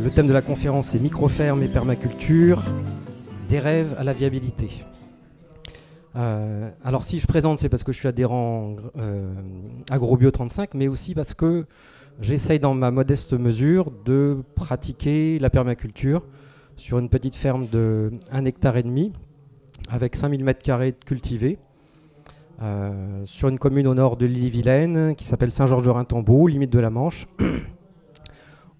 Le thème de la conférence est microferme et permaculture, des rêves à la viabilité. Alors si je présente, c'est parce que je suis adhérent AgroBio 35, mais aussi parce que j'essaye dans ma modeste mesure de pratiquer la permaculture sur une petite ferme de 1,5 hectare avec 5000 m² cultivés sur une commune au nord de l'Ille-et-Vilaine qui s'appelle Saint-Georges-de-Rhintembault, limite de la Manche,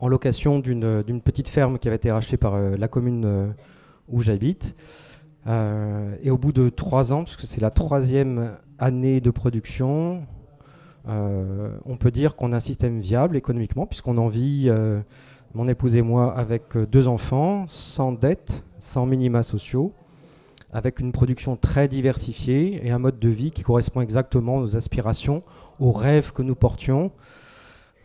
en location d'une petite ferme qui avait été rachetée par la commune où j'habite. Et au bout de 3 ans, parce que c'est la 3e année de production, on peut dire qu'on a un système viable économiquement, puisqu'on en vit, mon épouse et moi, avec 2 enfants, sans dette, sans minima sociaux, avec une production très diversifiée et un mode de vie qui correspond exactement aux aspirations, aux rêves que nous portions.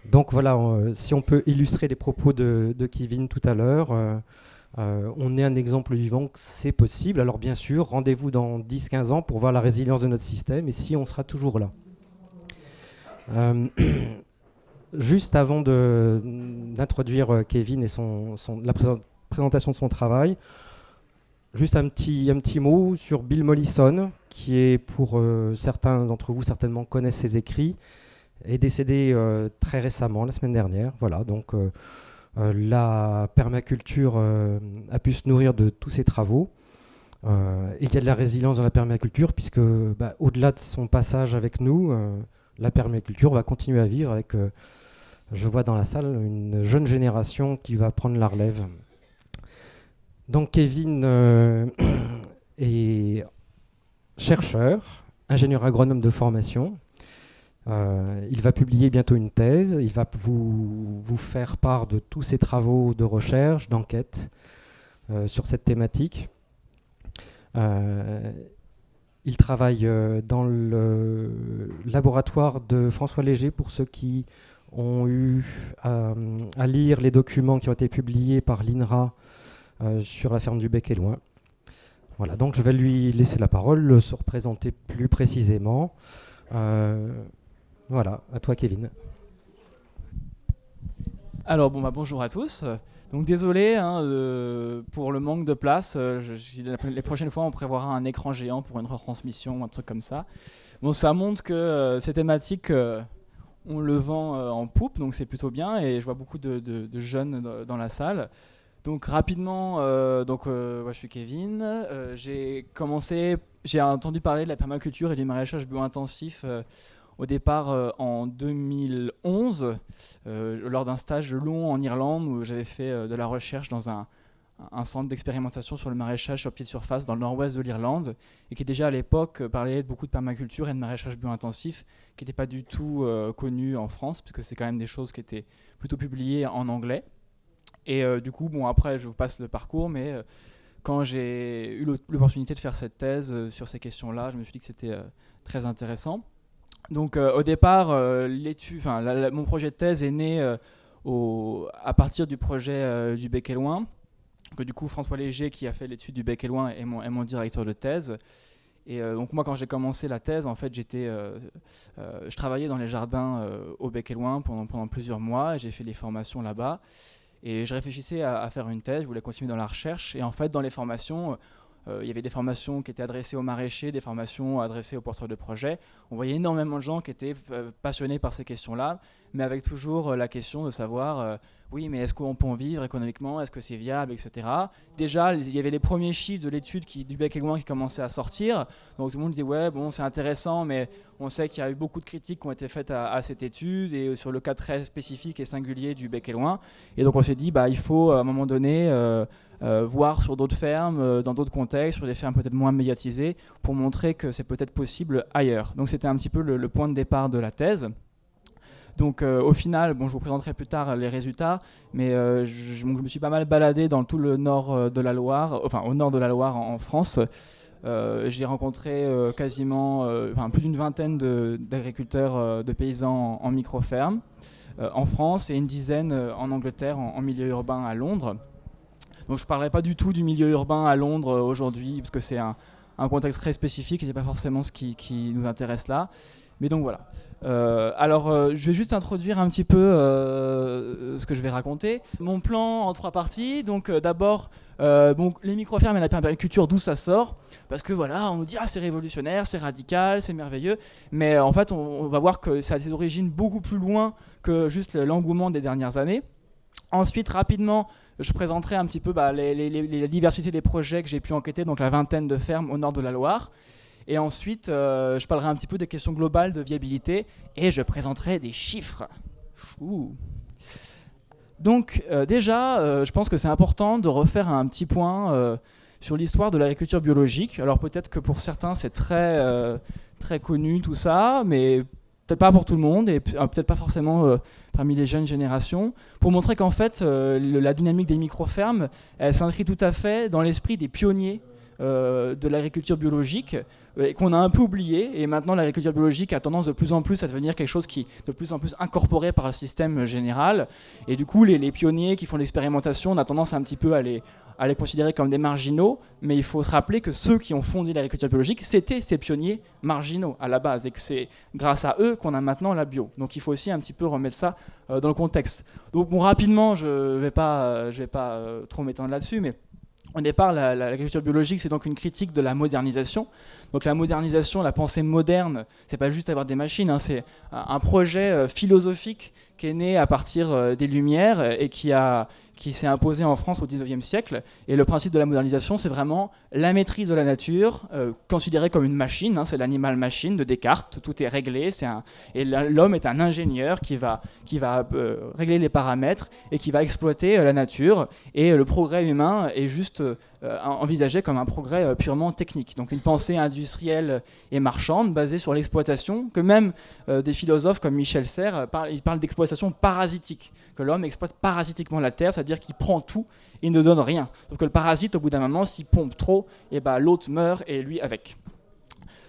Donc voilà, si on peut illustrer les propos de Kevin tout à l'heure, on est un exemple vivant que c'est possible. Alors bien sûr, rendez-vous dans 10-15 ans pour voir la résilience de notre système, et si on sera toujours là. Juste avant d'introduire Kevin et la présentation de son travail, juste un petit mot sur Bill Mollison, qui est, pour certains d'entre vous certainement connaissent ses écrits, est décédé très récemment, la semaine dernière. Voilà, donc la permaculture a pu se nourrir de tous ses travaux. Et il y a de la résilience dans la permaculture, puisque au-delà de son passage avec nous, la permaculture va continuer à vivre avec, je vois dans la salle, une jeune génération qui va prendre la relève. Donc Kevin est chercheur, ingénieur agronome de formation. Il va publier bientôt une thèse. Il va vous faire part de tous ses travaux de recherche, d'enquête sur cette thématique. Il travaille dans le laboratoire de François Léger, pour ceux qui ont eu à lire les documents qui ont été publiés par l'INRA sur la ferme du Bec-et-Loing. Voilà, donc je vais lui laisser la parole, se représenter plus précisément. Voilà, à toi Kevin. Alors bonjour à tous. Donc désolé pour le manque de place. Les prochaines fois on prévoira un écran géant pour une retransmission ou un truc comme ça. Bon, ça montre que ces thématiques on le vend en poupe, donc c'est plutôt bien, et je vois beaucoup de jeunes dans la salle. Donc rapidement, je suis Kevin. J'ai entendu parler de la permaculture et du maraîchage bio-intensif au départ en 2011, lors d'un stage long en Irlande où j'avais fait de la recherche dans un centre d'expérimentation sur le maraîchage sur pied de surface dans le nord-ouest de l'Irlande, et qui déjà à l'époque parlait beaucoup de permaculture et de maraîchage bio-intensif, qui n'était pas du tout connu en France, parce que c'est quand même des choses qui étaient plutôt publiées en anglais. Et du coup, après je vous passe le parcours, mais quand j'ai eu l'opportunité de faire cette thèse sur ces questions-là, je me suis dit que c'était très intéressant. Donc au départ, mon projet de thèse est né à partir du projet du Bec-et-Loing, que du coup François Léger, qui a fait l'étude du Bec-et-Loing, est mon directeur de thèse. Et donc moi, quand j'ai commencé la thèse, en fait, je travaillais dans les jardins au Bec-et-Loing pendant plusieurs mois, et j'ai fait des formations là-bas. Et je réfléchissais à faire une thèse, je voulais continuer dans la recherche. Et en fait, dans les formations, il y avait des formations qui étaient adressées aux maraîchers, des formations adressées aux porteurs de projets. On voyait énormément de gens qui étaient passionnés par ces questions-là, mais avec toujours la question de savoir, oui, mais est-ce qu'on peut en vivre économiquement, est-ce que c'est viable, etc. Déjà, il y avait les premiers chiffres de l'étude du Bec-et-Loing qui commençaient à sortir. Donc tout le monde disait, ouais, bon, c'est intéressant, mais on sait qu'il y a eu beaucoup de critiques qui ont été faites à cette étude, et sur le cas très spécifique et singulier du Bec-et-Loing. Et donc on s'est dit, il faut à un moment donné voir sur d'autres fermes, dans d'autres contextes, sur des fermes peut-être moins médiatisées, pour montrer que c'est peut-être possible ailleurs. Donc c'était un petit peu le point de départ de la thèse. Donc au final, je vous présenterai plus tard les résultats, mais je me suis pas mal baladé dans tout le nord de la Loire, enfin au nord de la Loire en France. J'ai rencontré quasiment plus d'une vingtaine d'agriculteurs, de paysans en micro-ferme en France, et une dizaine en Angleterre, en milieu urbain à Londres. Donc je ne parlerai pas du tout du milieu urbain à Londres aujourd'hui, parce que c'est un contexte très spécifique et ce n'est pas forcément ce qui nous intéresse là. Mais donc voilà. Je vais juste introduire un petit peu ce que je vais raconter. Mon plan en 3 parties. Donc d'abord, les micro-fermes et la permaculture, d'où ça sort. Parce que voilà, on nous dit c'est révolutionnaire, c'est radical, c'est merveilleux. Mais en fait, on va voir que ça a des origines beaucoup plus loin que juste l'engouement des dernières années. Ensuite, rapidement, je présenterai un petit peu la diversité des projets que j'ai pu enquêter, donc la 20aine de fermes au nord de la Loire. Et ensuite, je parlerai un petit peu des questions globales de viabilité et je présenterai des chiffres. Donc déjà, je pense que c'est important de refaire un petit point sur l'histoire de l'agriculture biologique. Alors peut-être que pour certains, c'est très connu tout ça, mais peut-être pas pour tout le monde et peut-être pas forcément parmi les jeunes générations, pour montrer qu'en fait, la dynamique des micro-fermes, elle s'inscrit tout à fait dans l'esprit des pionniers de l'agriculture biologique, qu'on a un peu oublié, et maintenant l'agriculture biologique a tendance de plus en plus à devenir quelque chose qui est de plus en plus incorporé par le système général, et du coup les pionniers qui font l'expérimentation, on a tendance un petit peu à les considérer comme des marginaux, mais il faut se rappeler que ceux qui ont fondé l'agriculture biologique, c'était ces pionniers marginaux à la base, et que c'est grâce à eux qu'on a maintenant la bio. Donc il faut aussi un petit peu remettre ça dans le contexte. Donc bon, rapidement, je vais pas trop m'étendre là-dessus, mais au départ, l'agriculture biologique, c'est donc une critique de la modernisation. Donc la modernisation, la pensée moderne, c'est pas juste avoir des machines, c'est un projet philosophique qui est né à partir des Lumières et qui s'est imposé en France au XIXe siècle. Et le principe de la modernisation, c'est vraiment la maîtrise de la nature, considérée comme une machine, c'est l'animal-machine de Descartes, tout est réglé, et l'homme est un ingénieur qui va régler les paramètres et qui va exploiter la nature. Et le progrès humain est juste envisagé comme un progrès purement technique. Donc une pensée industrielle et marchande basée sur l'exploitation, que même des philosophes comme Michel Serres parlent d'exploitation parasitique, que l'homme exploite parasitiquement la terre, c'est-à-dire qu'il prend tout et ne donne rien. Sauf que le parasite, au bout d'un moment, s'il pompe trop, l'autre meurt et lui avec.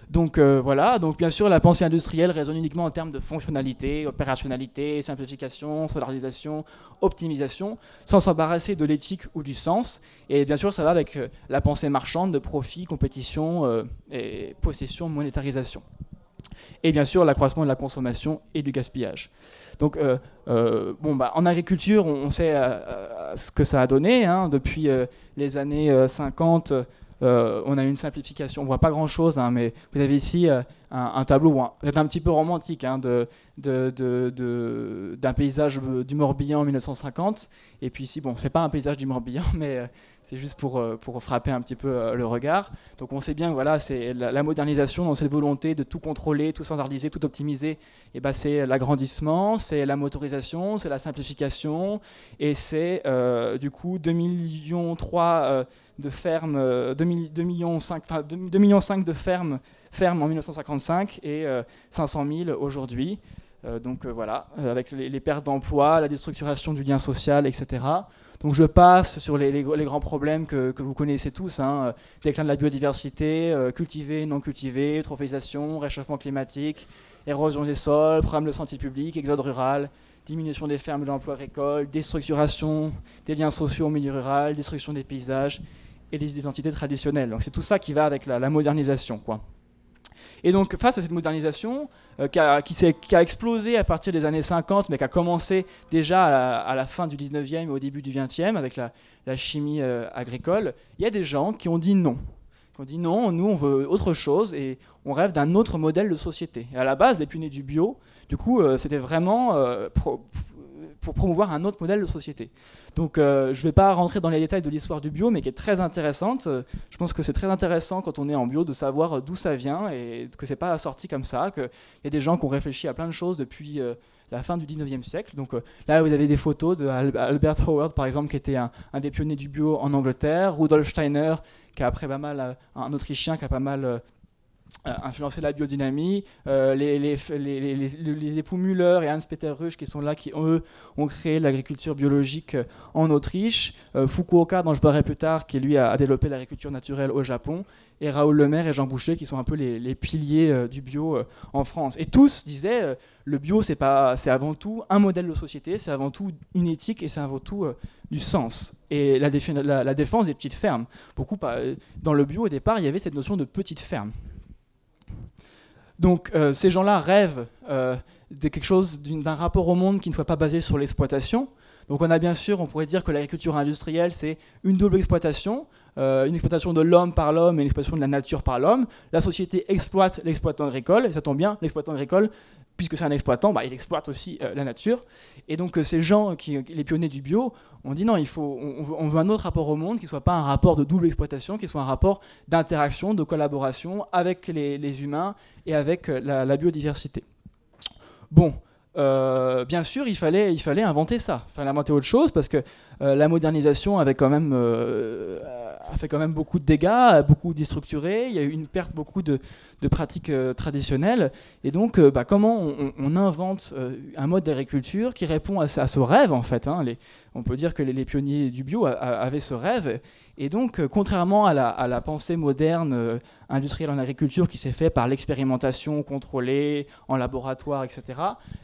Donc voilà, donc bien sûr la pensée industrielle raisonne uniquement en termes de fonctionnalité, opérationnalité, simplification, standardisation, optimisation, sans s'embarrasser de l'éthique ou du sens. Et bien sûr ça va avec la pensée marchande de profit, compétition et possession, monétarisation. Et bien sûr l'accroissement de la consommation et du gaspillage. Donc en agriculture on sait ce que ça a donné, depuis les années 50. On a une simplification, on ne voit pas grand-chose, mais vous avez ici un tableau peut-être un petit peu romantique d'un paysage du Morbihan en 1950. Et puis ici, c'est pas un paysage du Morbihan, mais c'est juste pour frapper un petit peu le regard. Donc on sait bien que c'est la modernisation, dans cette volonté de tout contrôler, tout standardiser, tout optimiser. Et c'est l'agrandissement, c'est la motorisation, c'est la simplification, et c'est du coup 2,3 millions de fermes, 2,5 millions de fermes en 1955 et 500 000 aujourd'hui. Avec les pertes d'emplois, la déstructuration du lien social, etc. Donc je passe sur les grands problèmes que vous connaissez tous, déclin de la biodiversité, cultivé, non cultivé, eutrophisation, réchauffement climatique, érosion des sols, problèmes de santé publique, exode rural, diminution des fermes et de l'emploi agricole, déstructuration des liens sociaux au milieu rural, destruction des paysages et des identités traditionnelles. Donc c'est tout ça qui va avec la modernisation, quoi. Et donc face à cette modernisation qui a explosé à partir des années 50, mais qui a commencé déjà à la fin du 19e et au début du 20e avec la chimie agricole, il y a des gens qui ont dit non. Qui ont dit non, nous on veut autre chose et on rêve d'un autre modèle de société. Et à la base, les pionniers du bio, du coup, c'était vraiment pour promouvoir un autre modèle de société. Donc je ne vais pas rentrer dans les détails de l'histoire du bio, mais qui est très intéressante. Je pense que c'est très intéressant quand on est en bio de savoir d'où ça vient et que ce n'est pas sorti comme ça, qu'il y a des gens qui ont réfléchi à plein de choses depuis la fin du 19e siècle. Donc là, vous avez des photos d'Albert Howard, par exemple, qui était un des pionniers du bio en Angleterre, Rudolf Steiner, qui a après pas mal, un Autrichien qui a pas mal influencer la biodynamie, les époux Müller et Hans-Peter Rüsch qui sont là, qui eux ont créé l'agriculture biologique en Autriche, Fukuoka dont je parlerai plus tard qui lui a développé l'agriculture naturelle au Japon, et Raoul Lemaire et Jean Boucher qui sont un peu les piliers du bio en France. Et tous disaient le bio c'est avant tout un modèle de société, c'est avant tout une éthique et c'est avant tout du sens. Et la défense des petites fermes. Dans le bio au départ il y avait cette notion de petite ferme. Donc ces gens-là rêvent de quelque chose, d'un rapport au monde qui ne soit pas basé sur l'exploitation. Donc on a bien sûr, on pourrait dire que l'agriculture industrielle, c'est une double exploitation, une exploitation de l'homme par l'homme et une exploitation de la nature par l'homme. La société exploite l'exploitant agricole, et ça tombe bien, l'exploitant agricole, puisque c'est un exploitant, il exploite aussi la nature. Et donc ces gens, les pionniers du bio, on dit non, on veut un autre rapport au monde qui ne soit pas un rapport de double exploitation, qui soit un rapport d'interaction, de collaboration avec les humains et avec la biodiversité. Bon, bien sûr, il fallait inventer ça, il fallait inventer autre chose, parce que la modernisation a fait quand même beaucoup de dégâts, beaucoup déstructuré, il y a eu une perte beaucoup de pratiques traditionnelles, et donc comment on invente un mode d'agriculture qui répond à ce rêve en fait, hein. On peut dire que les pionniers du bio avaient ce rêve, et donc contrairement à la pensée moderne industrielle en agriculture qui s'est faite par l'expérimentation contrôlée en laboratoire, etc.,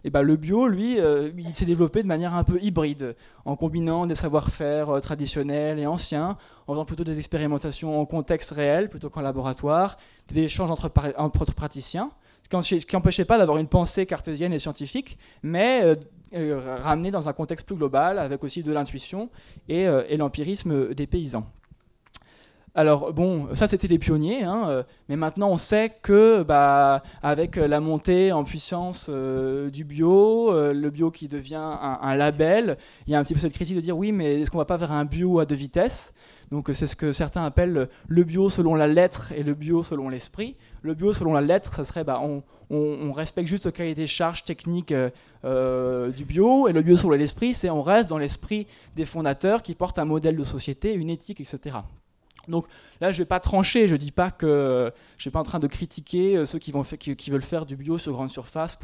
et le bio, lui, il s'est développé de manière un peu hybride, en combinant des savoir-faire traditionnels et anciens, en faisant plutôt des expérimentations en contexte réel plutôt qu'en laboratoire, des échanges entre praticiens, ce qui n'empêchait pas d'avoir une pensée cartésienne et scientifique, mais ramenée dans un contexte plus global, avec aussi de l'intuition et l'empirisme des paysans. Alors bon, ça c'était les pionniers, hein, mais maintenant on sait que avec la montée en puissance du bio, le bio qui devient un label, il y a un petit peu cette critique de dire oui, mais est-ce qu'on va pas vers un bio à deux vitesses ? Donc c'est ce que certains appellent le bio selon la lettre et le bio selon l'esprit. Le bio selon la lettre, ça serait on respecte juste le cahier des charges techniques du bio, et le bio selon l'esprit, c'est on reste dans l'esprit des fondateurs qui portent un modèle de société, une éthique, etc. Donc là, je ne vais pas trancher, je ne suis pas en train de critiquer ceux qui veulent faire du bio sur grande surface.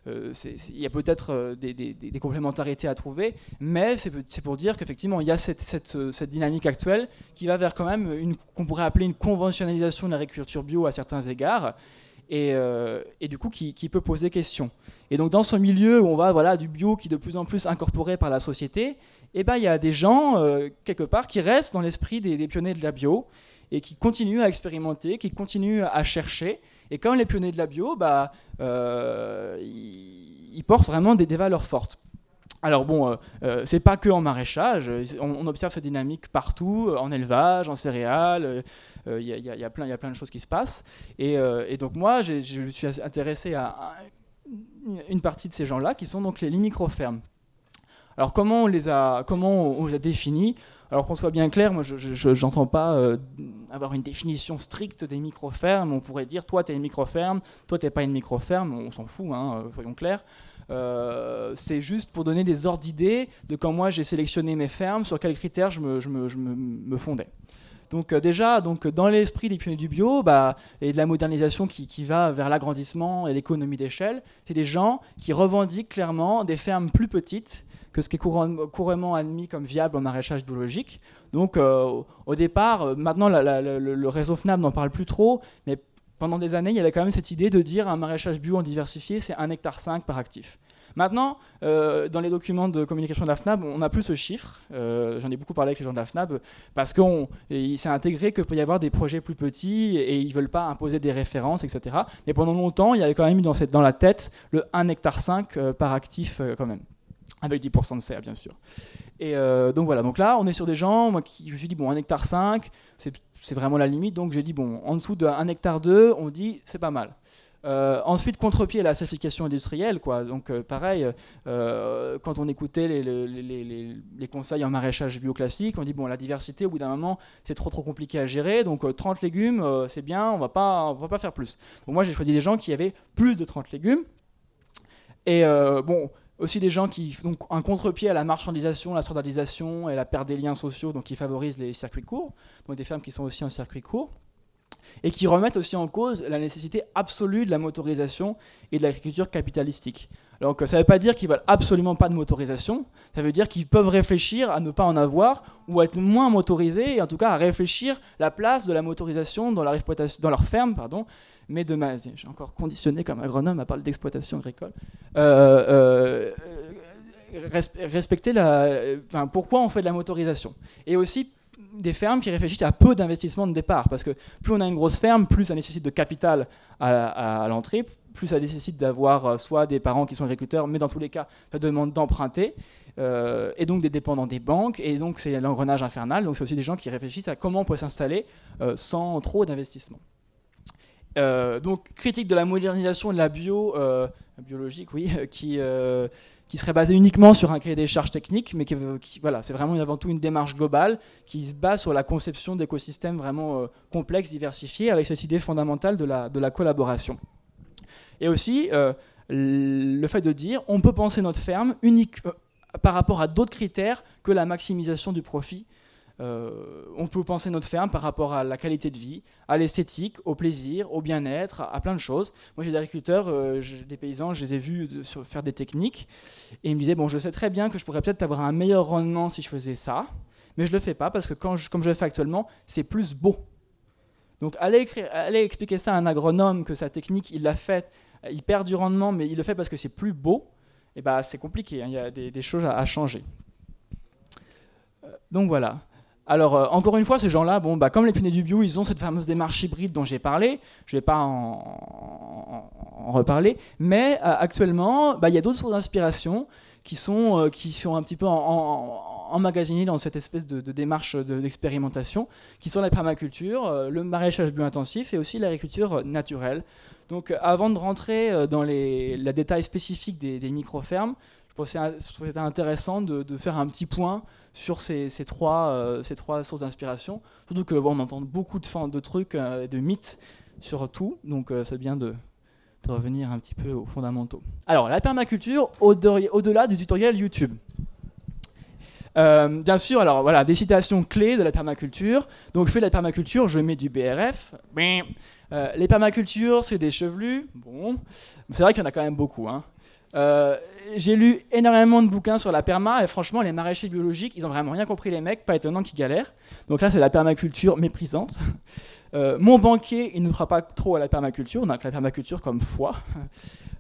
Il y a peut-être des complémentarités à trouver, mais c'est pour dire qu'effectivement, il y a cette dynamique actuelle qui va vers quand même qu'on pourrait appeler une conventionnalisation de l'agriculture bio à certains égards, et du coup qui peut poser question. Et donc dans ce milieu où on va du bio qui est de plus en plus incorporé par la société, il y a des gens, quelque part, qui restent dans l'esprit des pionniers de la bio et qui continuent à expérimenter, qui continuent à chercher. Et comme les pionniers de la bio, ils portent vraiment des valeurs fortes. Alors bon, c'est pas que en maraîchage, on observe cette dynamique partout, en élevage, en céréales, il y a plein de choses qui se passent. Et donc moi, je me suis intéressé à une partie de ces gens-là, qui sont donc les micro-fermes. Alors comment on les a définis ? Alors qu'on soit bien clair, moi je n'entends pas avoir une définition stricte des micro-fermes. On pourrait dire toi tu es une micro-ferme, toi tu n'es pas une micro-ferme, on s'en fout, hein, soyons clairs. C'est juste pour donner des ordres d'idées de quand moi j'ai sélectionné mes fermes, sur quels critères je me fondais. Donc déjà, dans l'esprit des pionniers du bio et de la modernisation qui va vers l'agrandissement et l'économie d'échelle, c'est des gens qui revendiquent clairement des fermes plus petites que ce qui est couramment admis comme viable en maraîchage biologique. Donc au départ, maintenant le réseau FNAB n'en parle plus trop, mais pendant des années, il y avait quand même cette idée de dire un maraîchage bio en diversifié, c'est 1,5 hectare par actif. Maintenant, dans les documents de communication de la FNAB, on n'a plus ce chiffre. J'en ai beaucoup parlé avec les gens de la FNAB, parce qu'il s'est intégré qu'il peut y avoir des projets plus petits et ils ne veulent pas imposer des références, etc. Mais pendant longtemps, il y avait quand même eu dans la tête le 1,5 hectare par actif quand même, avec 10% de serre, bien sûr. Et donc voilà, donc là, on est sur des gens, moi, je me suis dit, bon, 1,5 hectare, c'est vraiment la limite, donc j'ai dit, bon, en dessous de 1,2 hectare, on dit, c'est pas mal. Ensuite, contre-pied, la certification industrielle, quoi. Donc pareil, quand on écoutait les conseils en maraîchage bio classique, on dit bon, la diversité, au bout d'un moment, c'est trop compliqué à gérer. Donc 30 légumes, c'est bien, on va pas faire plus. Donc moi, j'ai choisi des gens qui avaient plus de 30 légumes. Et bon, aussi des gens qui donc un contre-pied à la marchandisation, la standardisation et la perte des liens sociaux, donc qui favorisent les circuits courts. Donc des fermes qui sont aussi en circuit court. Et qui remettent aussi en cause la nécessité absolue de la motorisation et de l'agriculture capitalistique. Donc ça ne veut pas dire qu'ils ne veulent absolument pas de motorisation, ça veut dire qu'ils peuvent réfléchir à ne pas en avoir ou à être moins motorisés, et en tout cas à réfléchir la place de la motorisation dans leur ferme, mais j'ai encore conditionné comme agronome à parler d'exploitation agricole. Respecter pourquoi on fait de la motorisation. Et aussi des fermes qui réfléchissent à peu d'investissement de départ, parce que plus on a une grosse ferme, plus ça nécessite de capital à l'entrée, plus ça nécessite d'avoir soit des parents qui sont agriculteurs, mais dans tous les cas, ça demande d'emprunter, et donc des dépendants des banques, et donc c'est l'engrenage infernal. Donc c'est aussi des gens qui réfléchissent à comment on peut s'installer sans trop d'investissement. Donc critique de la modernisation de la biologique, oui, qui serait basée uniquement sur un cahier des charges techniques, mais voilà, c'est vraiment avant tout une démarche globale qui se base sur la conception d'écosystèmes vraiment complexes, diversifiés, avec cette idée fondamentale de la collaboration. Et aussi le fait de dire on peut penser notre ferme unique par rapport à d'autres critères que la maximisation du profit. On peut penser notre ferme par rapport à la qualité de vie, à l'esthétique, au plaisir, au bien-être, à plein de choses. Moi j'ai des agriculteurs, des paysans, je les ai vus faire des techniques et ils me disaient bon, je sais très bien que je pourrais peut-être avoir un meilleur rendement si je faisais ça, mais je le fais pas parce que comme je le fais actuellement, c'est plus beau. Donc allez expliquer ça à un agronome que sa technique il l'a faite, il perd du rendement mais il le fait parce que c'est plus beau, et bah c'est compliqué, hein, il y a des choses à changer. Donc voilà. Alors, encore une fois, ces gens-là, bon, bah, comme les pionniers du bio, ils ont cette fameuse démarche hybride dont j'ai parlé. Je ne vais pas en reparler. Mais actuellement, bah, y a d'autres sources d'inspiration qui sont un petit peu emmagasinées dans cette espèce de démarche d'expérimentation, qui sont la permaculture, le maraîchage bio-intensif et aussi l'agriculture naturelle. Donc, avant de rentrer dans les détails spécifiques des micro-fermes, je trouvais que c'était intéressant de faire un petit point sur ces trois sources d'inspiration. Surtout que on entend beaucoup de trucs, de mythes sur tout, donc c'est bien de revenir un petit peu aux fondamentaux. Alors, la permaculture, au-delà du tutoriel YouTube. Bien sûr, alors voilà, des citations clés de la permaculture. Donc je fais de la permaculture, je mets du BRF. Les permacultures, c'est des chevelus. Bon, c'est vrai qu'il y en a quand même beaucoup, hein. J'ai lu énormément de bouquins sur la perma et franchement les maraîchers biologiques ils ont vraiment rien compris, les mecs, pas étonnant qu'ils galèrent. Donc là c'est la permaculture méprisante. Mon banquier il ne fera pas trop à la permaculture, on a que la permaculture comme foi.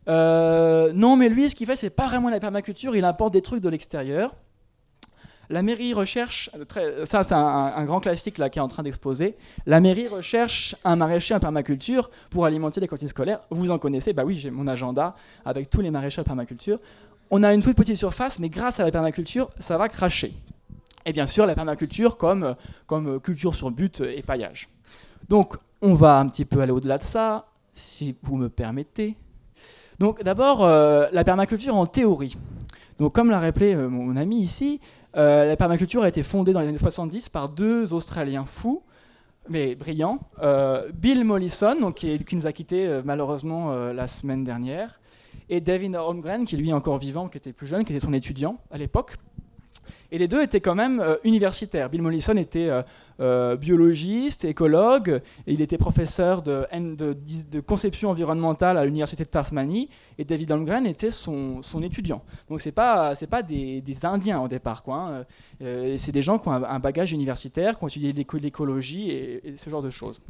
Non mais lui ce qu'il fait c'est pas vraiment la permaculture, il importe des trucs de l'extérieur. La mairie recherche, ça c'est un grand classique là, qui est en train d'exploser, la mairie recherche un maraîcher en permaculture pour alimenter les cantines scolaires. Vous en connaissez, bah oui, j'ai mon agenda avec tous les maraîchers en permaculture. On a une toute petite surface, mais grâce à la permaculture, ça va cracher. Et bien sûr, la permaculture comme culture sur but et paillage. Donc, on va un petit peu aller au-delà de ça, si vous me permettez. Donc d'abord, la permaculture en théorie. Donc comme l'a rappelé mon ami ici, la permaculture a été fondée dans les années 70 par deux Australiens fous, mais brillants. Bill Mollison, donc, qui nous a quittés malheureusement la semaine dernière, et David Holmgren, qui lui est encore vivant, qui était plus jeune, qui était son étudiant à l'époque. Et les deux étaient quand même universitaires. Bill Mollison était biologiste, écologue, et il était professeur de conception environnementale à l'université de Tasmanie, et David Holmgren était son étudiant. Donc c'est pas des Indiens au départ, quoi, hein. C'est des gens qui ont un bagage universitaire, qui ont étudié l'écologie et ce genre de choses.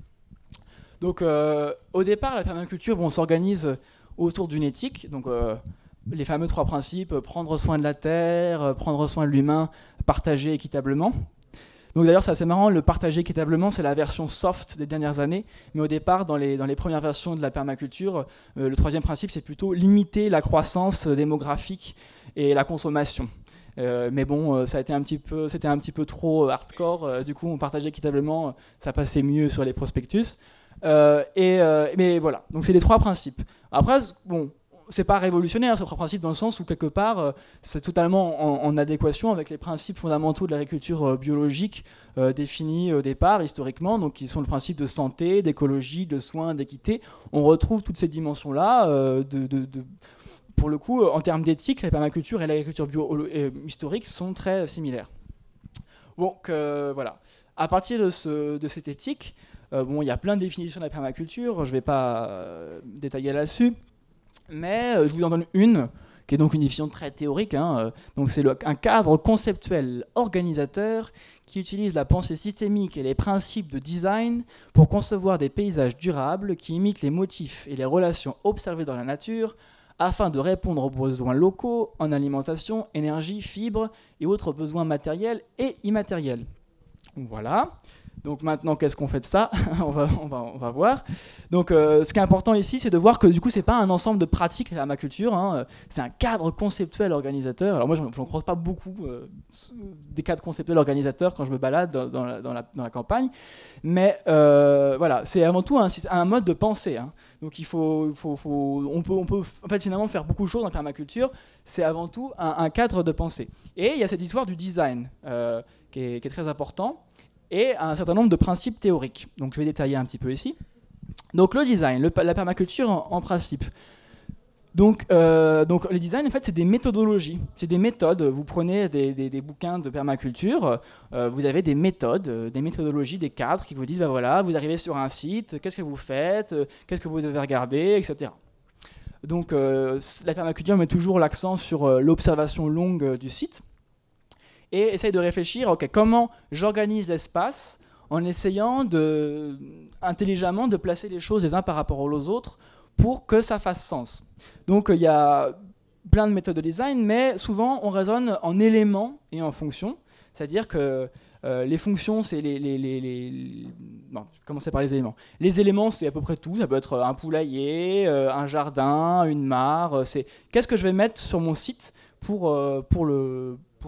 Donc au départ, la permaculture s'organise autour d'une éthique, donc les fameux trois principes, prendre soin de la terre, prendre soin de l'humain, partager équitablement. Donc d'ailleurs c'est assez marrant, le partager équitablement c'est la version soft des dernières années, mais au départ dans les premières versions de la permaculture, le troisième principe c'est plutôt limiter la croissance démographique et la consommation. Mais bon, c'était un petit peu trop hardcore, du coup on partageait équitablement, ça passait mieux sur les prospectus. Mais voilà, donc c'est les trois principes. Après, bon, c'est pas révolutionnaire, ces trois principes, dans le sens où quelque part c'est totalement en adéquation avec les principes fondamentaux de l'agriculture biologique définis au départ historiquement, donc qui sont le principe de santé, d'écologie, de soins, d'équité. On retrouve toutes ces dimensions-là. Pour le coup, en termes d'éthique, la permaculture et l'agriculture historique sont très similaires. Donc voilà. À partir de cette éthique, il y a plein de définitions de la permaculture. Je ne vais pas détailler là-dessus. Mais je vous en donne une, qui est donc une définition très théorique. Donc c'est un cadre conceptuel organisateur qui utilise la pensée systémique et les principes de design pour concevoir des paysages durables qui imitent les motifs et les relations observées dans la nature afin de répondre aux besoins locaux en alimentation, énergie, fibres et autres besoins matériels et immatériels. Voilà. Donc maintenant, qu'est-ce qu'on fait de ça? on va voir. Donc ce qui est important ici, c'est de voir que du coup, c'est pas un ensemble de pratiques la permaculture, hein, c'est un cadre conceptuel organisateur. Alors moi, j'en croise pas beaucoup des cadres conceptuels organisateurs quand je me balade dans la campagne, mais voilà, c'est avant tout un mode de pensée. Hein. Donc on peut en fait finalement faire beaucoup de choses en permaculture. C'est avant tout un cadre de pensée. Et il y a cette histoire du design qui est très important. Et un certain nombre de principes théoriques. Donc je vais détailler un petit peu ici. Donc le design, la permaculture en principe. Donc le design, en fait, c'est des méthodologies, c'est des méthodes. Vous prenez des bouquins de permaculture, vous avez des méthodes, des méthodologies, des cadres qui vous disent, ben voilà, vous arrivez sur un site, qu'est-ce que vous faites, qu'est-ce que vous devez regarder, etc. Donc la permaculture met toujours l'accent sur l'observation longue du site. Et essaye de réfléchir, ok, comment j'organise l'espace en essayant intelligemment de placer les choses les uns par rapport aux autres pour que ça fasse sens. Donc il y a plein de méthodes de design, mais souvent on raisonne en éléments et en fonctions. C'est-à-dire que les fonctions, c'est Bon, je vais commencer par les éléments. Les éléments, c'est à peu près tout. Ça peut être un poulailler, un jardin, une mare. C'est qu'est-ce que je vais mettre sur mon site pour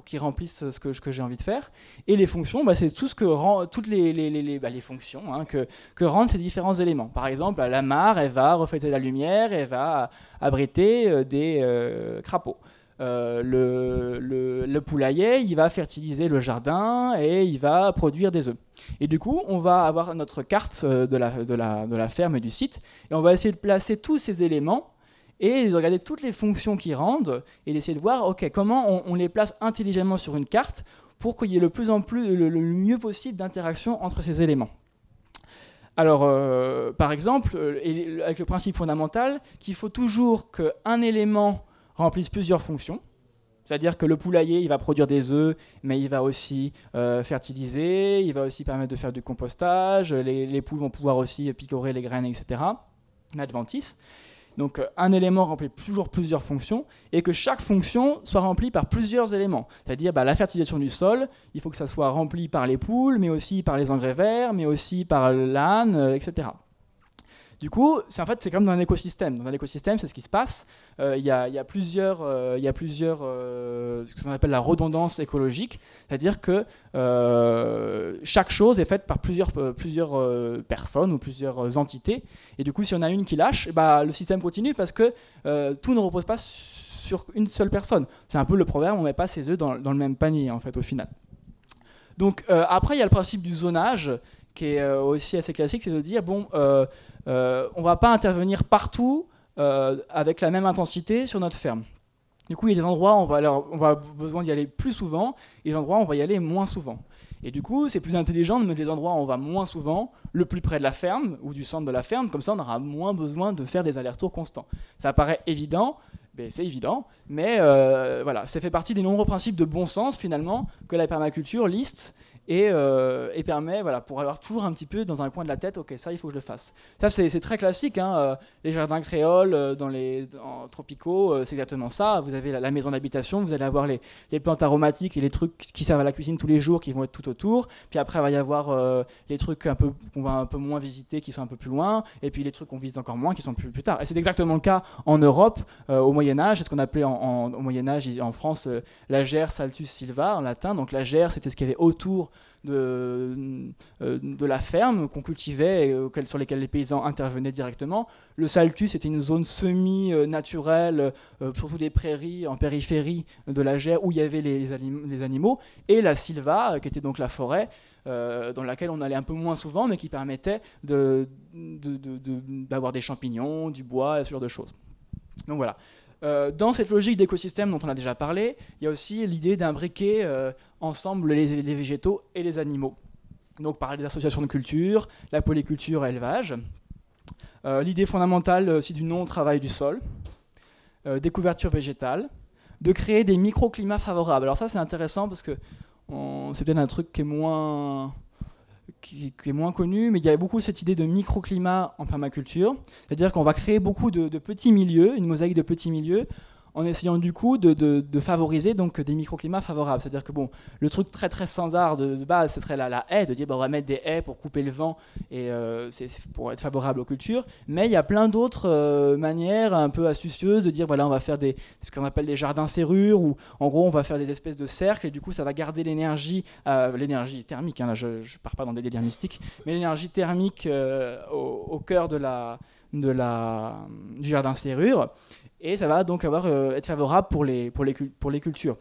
qu'ils remplissent ce que j'ai envie de faire. Et les fonctions, bah, c'est tout ce que rend, toutes les fonctions hein, que rendent ces différents éléments. Par exemple, la mare, elle va refléter la lumière, elle va abriter des crapauds. Le poulailler, il va fertiliser le jardin et il va produire des œufs. Et du coup, on va avoir notre carte de la ferme et du site, et on va essayer de placer tous ces éléments et de regarder toutes les fonctions qui rendent et d'essayer de voir comment on les place intelligemment sur une carte pour qu'il y ait le mieux possible d'interaction entre ces éléments. Alors, par exemple, avec le principe fondamental qu'il faut toujours qu'un élément remplisse plusieurs fonctions. C'est-à-dire que le poulailler, il va produire des œufs, mais il va aussi fertiliser, il va aussi permettre de faire du compostage, les poules vont pouvoir aussi picorer les graines, etc. L'adventice. Donc un élément remplit toujours plusieurs fonctions et que chaque fonction soit remplie par plusieurs éléments. C'est-à-dire la fertilisation du sol, il faut que ça soit rempli par les poules, mais aussi par les engrais verts, mais aussi par l'âne, etc. Du coup, c'est comme dans un écosystème. Dans un écosystème, c'est ce qui se passe. Il y a plusieurs ce qu'on appelle la redondance écologique, c'est-à-dire que chaque chose est faite par plusieurs personnes ou plusieurs entités. Et du coup, si on a une qui lâche, le système continue parce que tout ne repose pas sur une seule personne. C'est un peu le proverbe, on ne met pas ses œufs dans le même panier, en fait, au final. Donc après, il y a le principe du zonage qui est aussi assez classique, c'est de dire, bon, on ne va pas intervenir partout avec la même intensité sur notre ferme. Du coup, il y a des endroits où on va avoir besoin d'y aller plus souvent, et des endroits où on va y aller moins souvent. Et du coup, c'est plus intelligent de mettre les endroits où on va moins souvent, le plus près de la ferme, ou du centre de la ferme, comme ça on aura moins besoin de faire des allers-retours constants. Ça paraît évident, c'est évident, mais voilà, ça fait partie des nombreux principes de bon sens, finalement, que la permaculture liste, et permet, pour avoir toujours un petit peu dans un coin de la tête, ok, ça il faut que je le fasse. Ça c'est très classique, hein, les jardins créoles en tropicaux, c'est exactement ça. Vous avez la maison d'habitation, vous allez avoir les plantes aromatiques et les trucs qui servent à la cuisine tous les jours qui vont être tout autour. Puis après il va y avoir les trucs qu'on va un peu moins visiter qui sont un peu plus loin, et puis les trucs qu'on visite encore moins qui sont plus tard. Et c'est exactement le cas en Europe au Moyen-Âge, c'est ce qu'on appelait au Moyen-Âge en France l'agère saltus silva en latin. Donc l'agère, c'était ce qu'il y avait autour de la ferme qu'on cultivait et sur lesquelles les paysans intervenaient directement. Le saltus était une zone semi-naturelle, surtout des prairies en périphérie de l'agère où il y avait les animaux, et la silva qui était donc la forêt dans laquelle on allait un peu moins souvent mais qui permettait d'avoir des champignons, du bois et ce genre de choses. Donc voilà. Dans cette logique d'écosystème dont on a déjà parlé, il y a aussi l'idée d'imbriquer ensemble les végétaux et les animaux. Donc par les associations de culture, la polyculture et l'élevage. L'idée fondamentale aussi du non-travail du sol, des couvertures végétales, de créer des microclimats favorables. Alors ça c'est intéressant parce que c'est peut-être un truc qui est moins connu, mais il y a beaucoup cette idée de microclimat en permaculture, c'est-à-dire qu'on va créer beaucoup de petits milieux, une mosaïque de petits milieux, en essayant du coup de favoriser donc des microclimats favorables. C'est-à-dire que bon, le truc très très standard de base, ce serait la haie, de dire on va mettre des haies pour couper le vent et c'est pour être favorable aux cultures. Mais il y a plein d'autres manières un peu astucieuses de dire voilà, on va faire ce qu'on appelle des jardins serrures, où en gros on va faire des espèces de cercles et du coup ça va garder l'énergie thermique, hein, là je ne pars pas dans des délires mystiques, mais l'énergie thermique au cœur du jardin serrure, et ça va donc être favorable pour les cultures.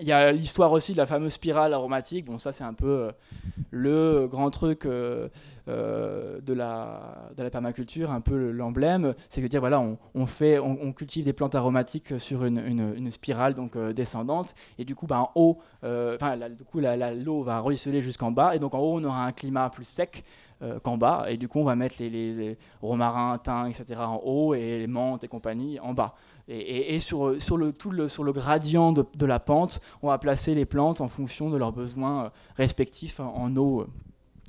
Il y a l'histoire aussi de la fameuse spirale aromatique. Bon, ça c'est un peu le grand truc de la permaculture, un peu l'emblème. C'est que dire voilà, on cultive des plantes aromatiques sur une spirale donc descendante, et du coup en haut, l'eau va ruisseler jusqu'en bas, et donc en haut on aura un climat plus sec qu'en bas, et du coup on va mettre les romarins, thym, etc. en haut, et les menthes et compagnie en bas. Et sur le gradient de la pente, on va placer les plantes en fonction de leurs besoins respectifs en eau.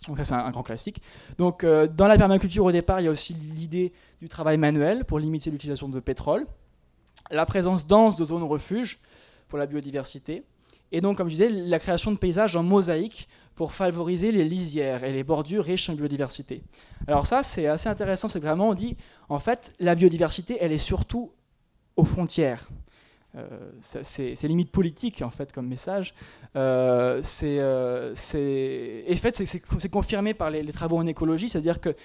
Donc ça c'est un grand classique. Donc dans la permaculture au départ, il y a aussi l'idée du travail manuel pour limiter l'utilisation de pétrole, la présence dense de zones refuges pour la biodiversité, et donc comme je disais, la création de paysages en mosaïque pour favoriser les lisières et les bordures riches en biodiversité. Alors ça, c'est assez intéressant, c'est que vraiment on dit, en fait, la biodiversité, elle est surtout aux frontières. C'est limite politique, en fait, comme message. Et en fait, c'est confirmé par les travaux en écologie, c'est-à-dire que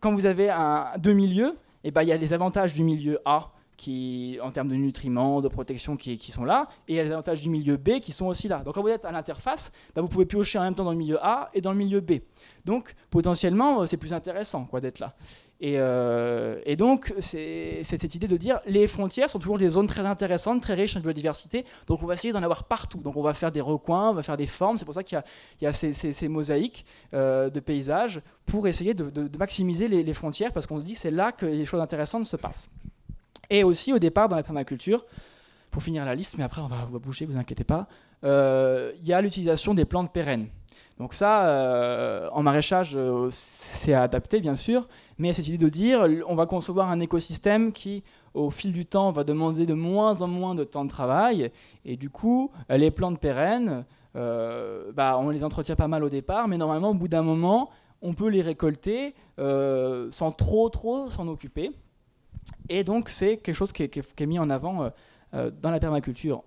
quand vous avez deux milieux, il y a les avantages du milieu A, qui, en termes de nutriments, de protection, qui sont là, et il y a les avantages du milieu B qui sont aussi là. Donc quand vous êtes à l'interface, vous pouvez piocher en même temps dans le milieu A et dans le milieu B. Donc potentiellement, c'est plus intéressant d'être là. Et donc c'est cette idée de dire les frontières sont toujours des zones très intéressantes, très riches en biodiversité, donc on va essayer d'en avoir partout. Donc on va faire des recoins, on va faire des formes, c'est pour ça qu'il y a ces mosaïques de paysages pour essayer de maximiser les frontières, parce qu'on se dit c'est là que les choses intéressantes se passent. Et aussi, au départ, dans la permaculture, pour finir la liste, mais après on va bouger, vous inquiétez pas, il y a l'utilisation des plantes pérennes. Donc ça, en maraîchage, c'est adapté, bien sûr, mais il y a cette idée de dire on va concevoir un écosystème qui, au fil du temps, va demander de moins en moins de temps de travail, et du coup, les plantes pérennes, on les entretient pas mal au départ, mais normalement, au bout d'un moment, on peut les récolter sans trop s'en occuper. Et donc, c'est quelque chose qui est mis en avant dans la permaculture.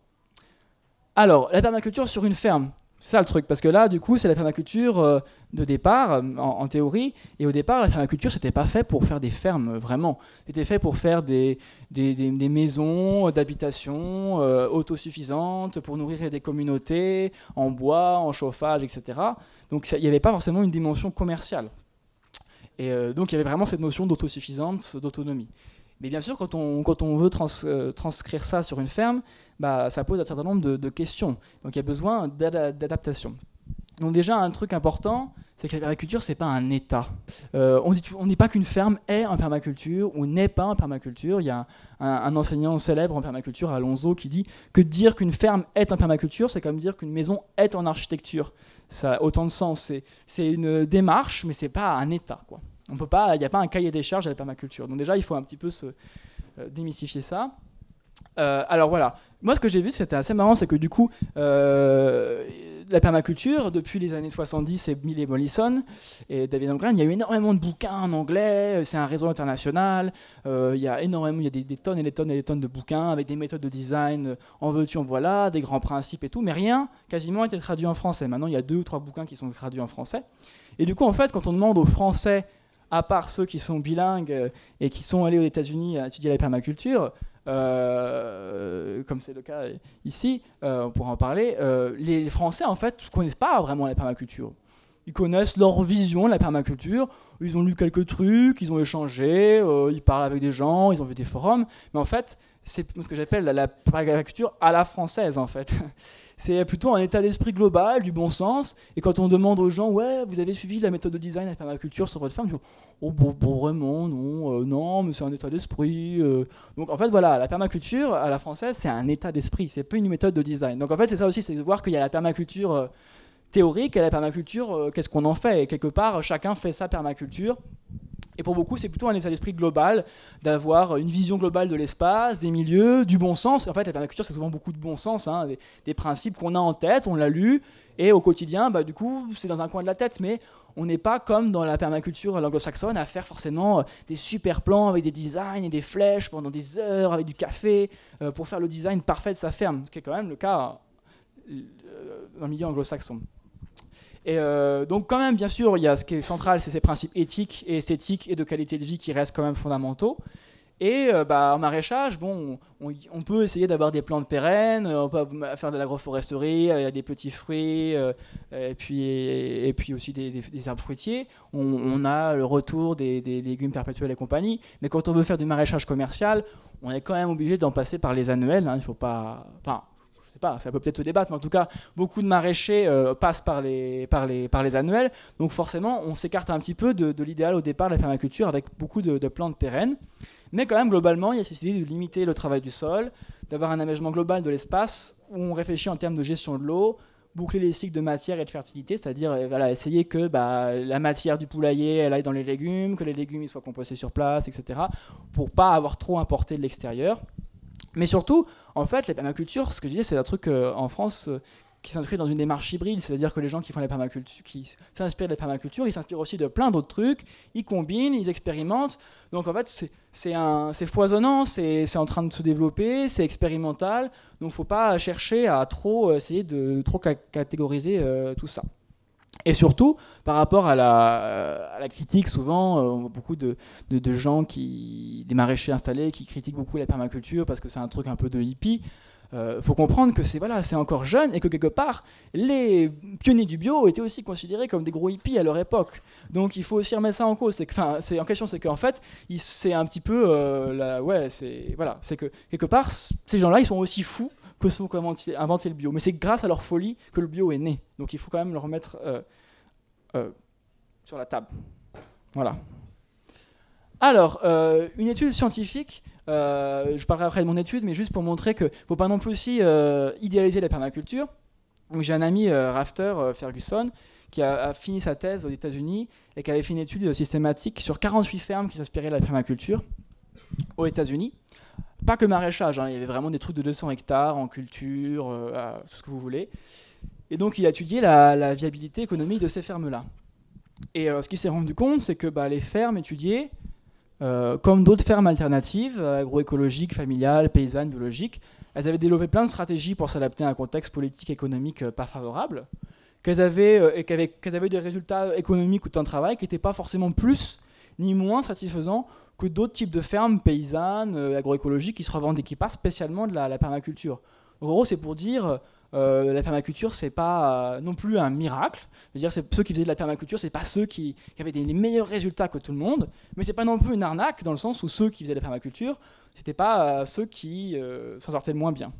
Alors, la permaculture sur une ferme, c'est ça le truc, parce que là, du coup, c'est la permaculture de départ, en théorie, et au départ, la permaculture, c'était pas fait pour faire des fermes, vraiment. C'était fait pour faire des maisons d'habitation autosuffisantes, pour nourrir des communautés, en bois, en chauffage, etc. Donc, il n'y avait pas forcément une dimension commerciale. Et donc, il y avait vraiment cette notion d'autosuffisance, d'autonomie. Mais bien sûr, quand on veut transcrire ça sur une ferme, ça pose un certain nombre de questions. Donc il y a besoin d'adaptation. Donc déjà, un truc important, c'est que la permaculture, ce n'est pas un état. On ne dit pas qu'une ferme est en permaculture ou n'est pas en permaculture. Il y a un enseignant célèbre en permaculture, Alonso, qui dit que dire qu'une ferme est en permaculture, c'est comme dire qu'une maison est en architecture. Ça a autant de sens. C'est une démarche, mais ce n'est pas un état, quoi. Il n'y a pas un cahier des charges à la permaculture. Donc déjà, il faut un petit peu démystifier ça. Alors voilà, moi ce que j'ai vu, c'était assez marrant, c'est que du coup, la permaculture, depuis les années 70, et Mill et Mollison et David Holmgren, il y a eu énormément de bouquins en anglais, c'est un réseau international, il y a des tonnes et des tonnes et des tonnes de bouquins avec des méthodes de design, en veux-tu, en voilà, des grands principes et tout, mais rien quasiment a été traduit en français. Maintenant, il y a 2 ou 3 bouquins qui sont traduits en français. Et du coup, en fait, quand on demande aux Français, à part ceux qui sont bilingues et qui sont allés aux États-Unis à étudier la permaculture, comme c'est le cas ici, on pourra en parler, les Français en fait ne connaissent pas vraiment la permaculture. Ils connaissent leur vision de la permaculture, ils ont lu quelques trucs, ils ont échangé, ils parlent avec des gens, ils ont vu des forums, mais en fait, c'est ce que j'appelle la permaculture à la française en fait. C'est plutôt un état d'esprit global, du bon sens. Et quand on demande aux gens, ouais, vous avez suivi la méthode de design de la permaculture sur votre ferme, ils disent, oh bon, vraiment, non, non, mais c'est un état d'esprit. Donc en fait, voilà, la permaculture à la française, c'est un état d'esprit, c'est pas une méthode de design. Donc en fait, c'est ça aussi, c'est de voir qu'il y a la permaculture théorique et la permaculture, qu'est-ce qu'on en fait. Et quelque part, chacun fait sa permaculture. Et pour beaucoup, c'est plutôt un état d'esprit global, d'avoir une vision globale de l'espace, des milieux, du bon sens. En fait, la permaculture, c'est souvent beaucoup de bon sens, hein, des principes qu'on a en tête, on l'a lu, et au quotidien, du coup, c'est dans un coin de la tête, mais on n'est pas comme dans la permaculture anglo-saxonne à faire forcément des super plans avec des designs et des flèches pendant des heures, avec du café, pour faire le design parfait de sa ferme, ce qui est quand même le cas dans le milieu anglo-saxon. Et donc quand même, bien sûr, il y a ce qui est central, c'est ces principes éthiques et esthétiques et de qualité de vie qui restent quand même fondamentaux. Et en maraîchage, bon, on peut essayer d'avoir des plantes pérennes, on peut faire de l'agroforesterie, des petits fruits, et puis aussi des arbres fruitiers. On a le retour des légumes perpétuels et compagnie. Mais quand on veut faire du maraîchage commercial, on est quand même obligé d'en passer par les annuels. Hein, il faut pas... Enfin, ça peut peut-être se débattre, mais en tout cas, beaucoup de maraîchers passent par les annuels. Donc forcément, on s'écarte un petit peu de l'idéal au départ de la permaculture avec beaucoup de plantes pérennes. Mais quand même, globalement, il y a cette idée de limiter le travail du sol, d'avoir un aménagement global de l'espace où on réfléchit en termes de gestion de l'eau, boucler les cycles de matière et de fertilité, c'est-à-dire essayer que la matière du poulailler elle aille dans les légumes, que les légumes ils soient compostés sur place, etc., pour ne pas avoir trop importé de l'extérieur. Mais surtout, en fait, la permaculture, ce que je disais, c'est un truc en France qui s'inscrit dans une démarche hybride, c'est-à-dire que les gens qui font la permaculture, qui s'inspirent de la permaculture, ils s'inspirent aussi de plein d'autres trucs, ils combinent, ils expérimentent. Donc en fait, c'est foisonnant, c'est en train de se développer, c'est expérimental. Donc il ne faut pas chercher à essayer de trop catégoriser tout ça. Et surtout, par rapport à la critique, souvent, on voit beaucoup de gens, des maraîchers installés, qui critiquent beaucoup la permaculture parce que c'est un truc un peu de hippie. Faut comprendre que c'est encore jeune et que quelque part, les pionniers du bio étaient aussi considérés comme des gros hippies à leur époque. Donc il faut aussi remettre ça en cause. C'est qu'en fait, c'est un petit peu... c'est que quelque part, ces gens-là, ils sont aussi fous que ceux qui ont inventé le bio. Mais c'est grâce à leur folie que le bio est né. Donc il faut quand même le remettre sur la table. Voilà. Alors, une étude scientifique, je parlerai après de mon étude, mais juste pour montrer qu'il ne faut pas non plus aussi idéaliser la permaculture. Donc, j'ai un ami, Rafter Ferguson, qui a fini sa thèse aux États-Unis et qui avait fait une étude systématique sur 48 fermes qui s'inspiraient de la permaculture aux États-Unis. Pas que maraîchage, hein, il y avait vraiment des trucs de 200 hectares en culture, tout ce que vous voulez. Et donc il a étudié la viabilité économique de ces fermes-là. Et ce qu'il s'est rendu compte, c'est que les fermes étudiées, comme d'autres fermes alternatives, agroécologiques, familiales, paysannes, biologiques, elles avaient développé plein de stratégies pour s'adapter à un contexte politique, économique pas favorable, qu'elles avaient des résultats économiques ou de temps de travail qui n'étaient pas forcément plus ni moins satisfaisants que d'autres types de fermes paysannes, agroécologiques qui se revendiquaient pas spécialement de la permaculture. En gros, c'est pour dire la permaculture, c'est pas non plus un miracle. Je veux dire, ceux qui faisaient de la permaculture, c'est pas ceux qui avaient les meilleurs résultats que tout le monde, mais c'est pas non plus une arnaque dans le sens où ceux qui faisaient de la permaculture, c'était pas ceux qui s'en sortaient le moins bien.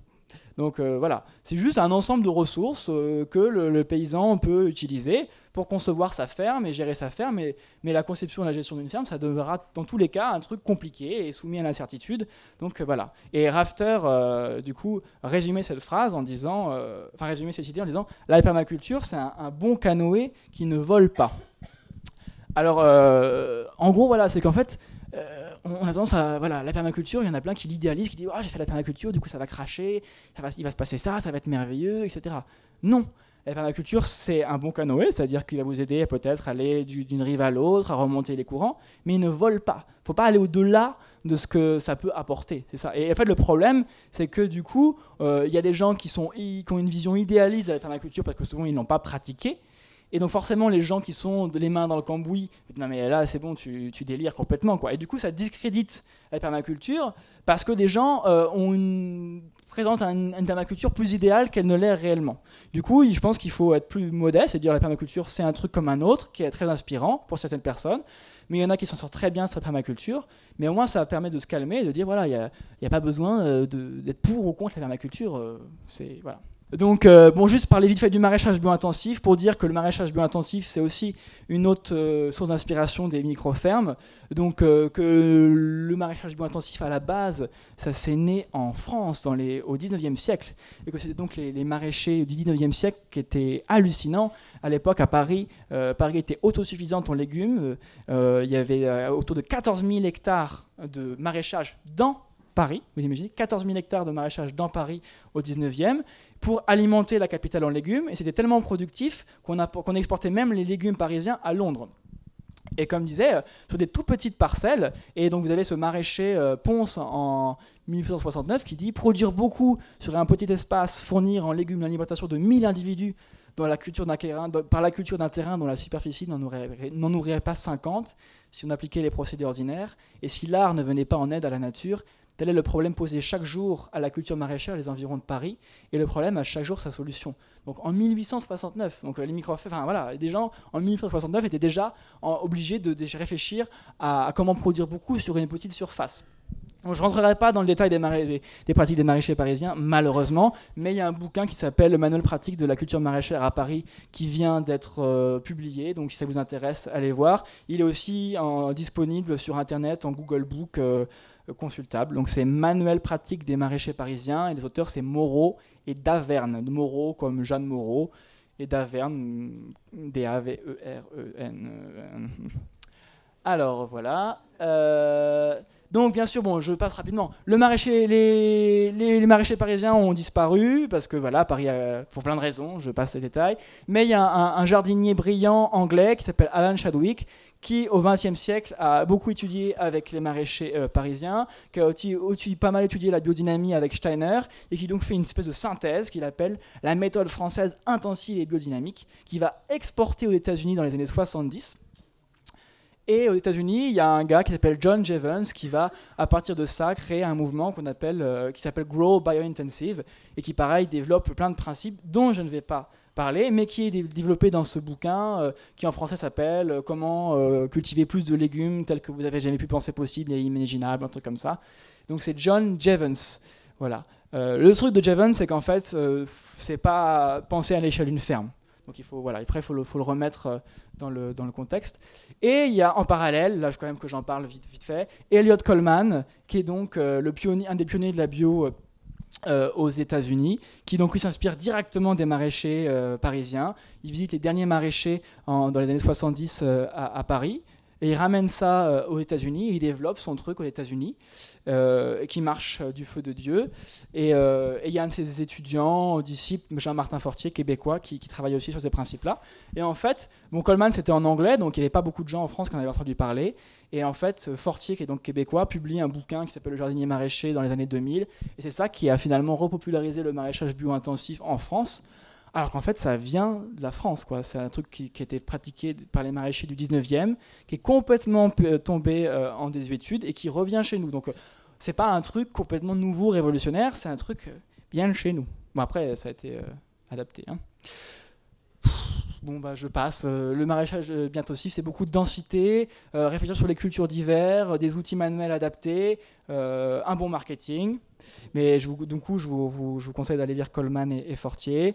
Donc voilà, c'est juste un ensemble de ressources que le paysan peut utiliser pour concevoir sa ferme et gérer sa ferme, mais la conception et la gestion d'une ferme, ça deviendra dans tous les cas un truc compliqué et soumis à l'incertitude. Donc voilà. Et Rafter, du coup, résumait cette phrase en disant, résumait cette idée en disant, la permaculture, c'est un bon canoë qui ne vole pas. Alors, en gros, voilà, c'est qu'en fait, on a tendance à, la permaculture, il y en a plein qui l'idéalisent, qui disent j'ai fait la permaculture, du coup ça va cracher, il va se passer ça va être merveilleux, etc. Non, la permaculture c'est un bon canoë, c'est-à-dire qu'il va vous aider à peut-être aller d'une rive à l'autre, à remonter les courants, mais il ne vole pas. Il ne faut pas aller au-delà de ce que ça peut apporter, c'est ça. Et en fait le problème, c'est que du coup, il y a des gens qui ont une vision idéaliste de la permaculture parce que souvent ils ne l'ont pas pratiquée. Et donc forcément, les gens qui sont les mains dans le cambouis, non mais là c'est bon, tu délires complètement, quoi. Et du coup, ça discrédite la permaculture parce que des gens présentent une permaculture plus idéale qu'elle ne l'est réellement. Du coup, je pense qu'il faut être plus modeste et dire la permaculture c'est un truc comme un autre qui est très inspirant pour certaines personnes. Mais il y en a qui s'en sortent très bien sur la permaculture, mais au moins ça permet de se calmer et de dire voilà, il n'y a pas besoin d'être pour ou contre la permaculture. Voilà. Donc, bon, juste parler vite fait du maraîchage bio-intensif pour dire que le maraîchage bio-intensif, c'est aussi une autre source d'inspiration des micro-fermes. Donc, que le maraîchage bio-intensif, à la base, ça s'est né en France au 19e siècle. Et que c'était donc les maraîchers du 19e siècle qui étaient hallucinants. À l'époque, à Paris, Paris était autosuffisante en légumes. Il y avait autour de 14 000 hectares de maraîchage dans Paris. Vous imaginez, 14 000 hectares de maraîchage dans Paris au 19e. Pour alimenter la capitale en légumes, et c'était tellement productif qu'on exportait même les légumes parisiens à Londres. Et comme je disais, sur des tout petites parcelles, et donc vous avez ce maraîcher Ponce en 1869 qui dit « Produire beaucoup sur un petit espace, fournir en légumes l'alimentation de 1000 individus par la culture d'un terrain dont la superficie n'en nourrirait pas 50 si on appliquait les procédés ordinaires, et si l'art ne venait pas en aide à la nature, tel est le problème posé chaque jour à la culture maraîchère les environs de Paris, et le problème a chaque jour sa solution. » Donc en 1869, donc les des gens en 1869 étaient déjà obligés de réfléchir à comment produire beaucoup sur une petite surface. Donc, je ne rentrerai pas dans le détail des pratiques des maraîchers parisiens, malheureusement, mais il y a un bouquin qui s'appelle « Le manuel pratique de la culture maraîchère à Paris » qui vient d'être publié, donc si ça vous intéresse, allez voir. Il est aussi disponible sur Internet, en Google Book, consultable. Donc c'est Manuel pratique des maraîchers parisiens, et les auteurs c'est Moreau et Daverne. Moreau comme Jeanne Moreau, et Daverne, D-A-V-E-R-E-N. Alors voilà. Donc bien sûr, bon, je passe rapidement. Les maraîchers parisiens ont disparu parce que voilà, Paris, pour plein de raisons, je passe les détails. Mais il y a un jardinier brillant anglais qui s'appelle Alan Chadwick, qui au XXe siècle a beaucoup étudié avec les maraîchers parisiens, qui a aussi pas mal étudié la biodynamie avec Steiner, et qui donc fait une espèce de synthèse qu'il appelle la méthode française intensive et biodynamique, qui va exporter aux États-Unis dans les années 70. Et aux États-Unis, il y a un gars qui s'appelle John Jevons qui va, à partir de ça, créer un mouvement qui s'appelle Grow Biointensive, et qui, pareil, développe plein de principes dont je ne vais pas parler, mais qui est développé dans ce bouquin qui en français s'appelle Comment cultiver plus de légumes tels que vous n'avez jamais pu penser possible et imaginable, un truc comme ça. Donc c'est John Jevons. Voilà. Le truc de Jevons, c'est qu'en fait, c'est pas penser à l'échelle d'une ferme. Donc après, il faut le remettre dans le contexte. Et il y a en parallèle, là quand même que j'en parle vite fait, Elliott Coleman, qui est donc un des pionniers de la bio aux États-Unis, qui donc lui s'inspire directement des maraîchers parisiens. Il visite les derniers maraîchers dans les années 70 à Paris, et il ramène ça aux États-Unis, et il développe son truc aux États-Unis, qui marche du feu de Dieu. Et il y a un de ses étudiants, disciples, Jean-Martin Fortier, québécois, qui travaille aussi sur ces principes-là. Et en fait, Coleman, c'était en anglais, donc il n'y avait pas beaucoup de gens en France qui en avaient entendu parler. Et en fait, Fortier, qui est donc québécois, publie un bouquin qui s'appelle Le jardinier maraîcher dans les années 2000. Et c'est ça qui a finalement repopularisé le maraîchage bio-intensif en France. Alors qu'en fait, ça vient de la France, quoi. C'est un truc qui a été pratiqué par les maraîchers du 19e, qui est complètement tombé en désuétude et qui revient chez nous. Donc, c'est pas un truc complètement nouveau, révolutionnaire, c'est un truc bien chez nous. Bon, après, ça a été adapté. Hein. Bon, je passe. Le maraîchage bio-intensif, c'est beaucoup de densité, réfléchir sur les cultures d'hiver, des outils manuels adaptés, un bon marketing. Mais je vous conseille d'aller lire Coleman et Fortier.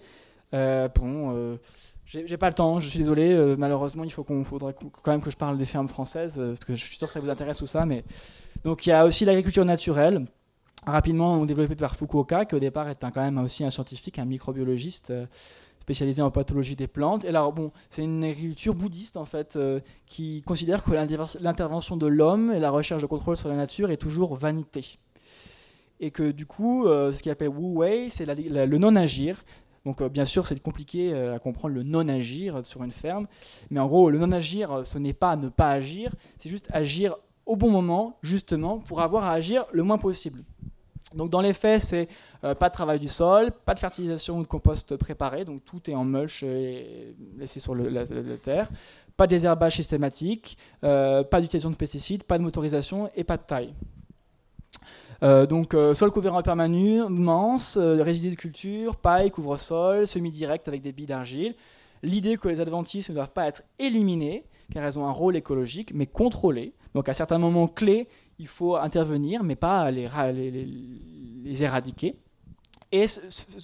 J'ai pas le temps, je suis désolé. Malheureusement, faudrait quand même que je parle des fermes françaises, parce que je suis sûr que ça vous intéresse tout ça. Mais donc il y a aussi l'agriculture naturelle, rapidement développée par Fukuoka, qui au départ est quand même aussi un scientifique, un microbiologiste spécialisé en pathologie des plantes. Et alors c'est une agriculture bouddhiste en fait, qui considère que l'intervention de l'homme et la recherche de contrôle sur la nature est toujours vanité. Et que du coup, ce qu'il appelle Wu Wei, c'est le non-agir. Donc bien sûr, c'est compliqué à comprendre le non-agir sur une ferme, mais en gros, le non-agir, ce n'est pas ne pas agir, c'est juste agir au bon moment, justement, pour avoir à agir le moins possible. Donc dans les faits, c'est pas de travail du sol, pas de fertilisation ou de compost préparé, donc tout est en mulch et laissé sur la terre, pas de désherbage systématique, pas d'utilisation de pesticides, pas de motorisation et pas de taille. Sol couvert en permanence, résidus de culture, paille, couvre-sol, semi-direct avec des billes d'argile. L'idée que les adventices ne doivent pas être éliminés, car elles ont un rôle écologique, mais contrôlés. Donc à certains moments clés, il faut intervenir, mais pas les éradiquer. et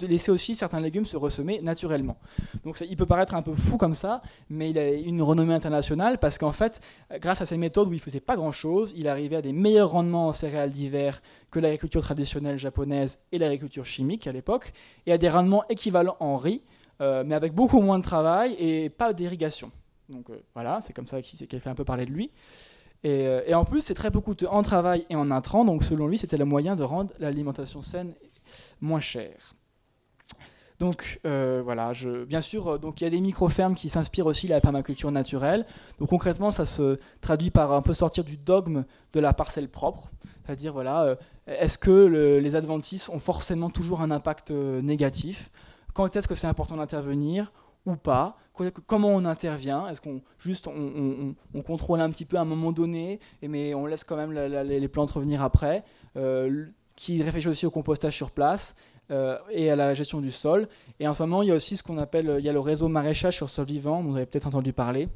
laisser aussi certains légumes se ressemer naturellement. Donc il peut paraître un peu fou comme ça, mais il a une renommée internationale parce qu'en fait, grâce à ces méthodes où il ne faisait pas grand-chose, il arrivait à des meilleurs rendements en céréales d'hiver que l'agriculture traditionnelle japonaise et l'agriculture chimique à l'époque, et à des rendements équivalents en riz, mais avec beaucoup moins de travail et pas d'irrigation. Donc voilà, c'est comme ça qu'il fait un peu parler de lui. Et en plus, c'est très peu coûteux en travail et en intrants, donc selon lui, c'était le moyen de rendre l'alimentation saine moins chère. Donc voilà, bien sûr, donc il y a des micro-fermes qui s'inspirent aussi de la permaculture naturelle. Donc concrètement, ça se traduit par un peu sortir du dogme de la parcelle propre, c'est-à-dire voilà, est-ce que les adventices ont forcément toujours un impact négatif? Quand est-ce que c'est important d'intervenir ou pas? Comment on intervient? Est-ce qu'on juste on contrôle un petit peu à un moment donné, mais on laisse quand même les plantes revenir après? Qui réfléchit aussi au compostage sur place et à la gestion du sol. Et en ce moment, il y a aussi ce qu'on appelle, il y a le réseau maraîchage sur sol vivant, dont vous avez peut-être entendu parler,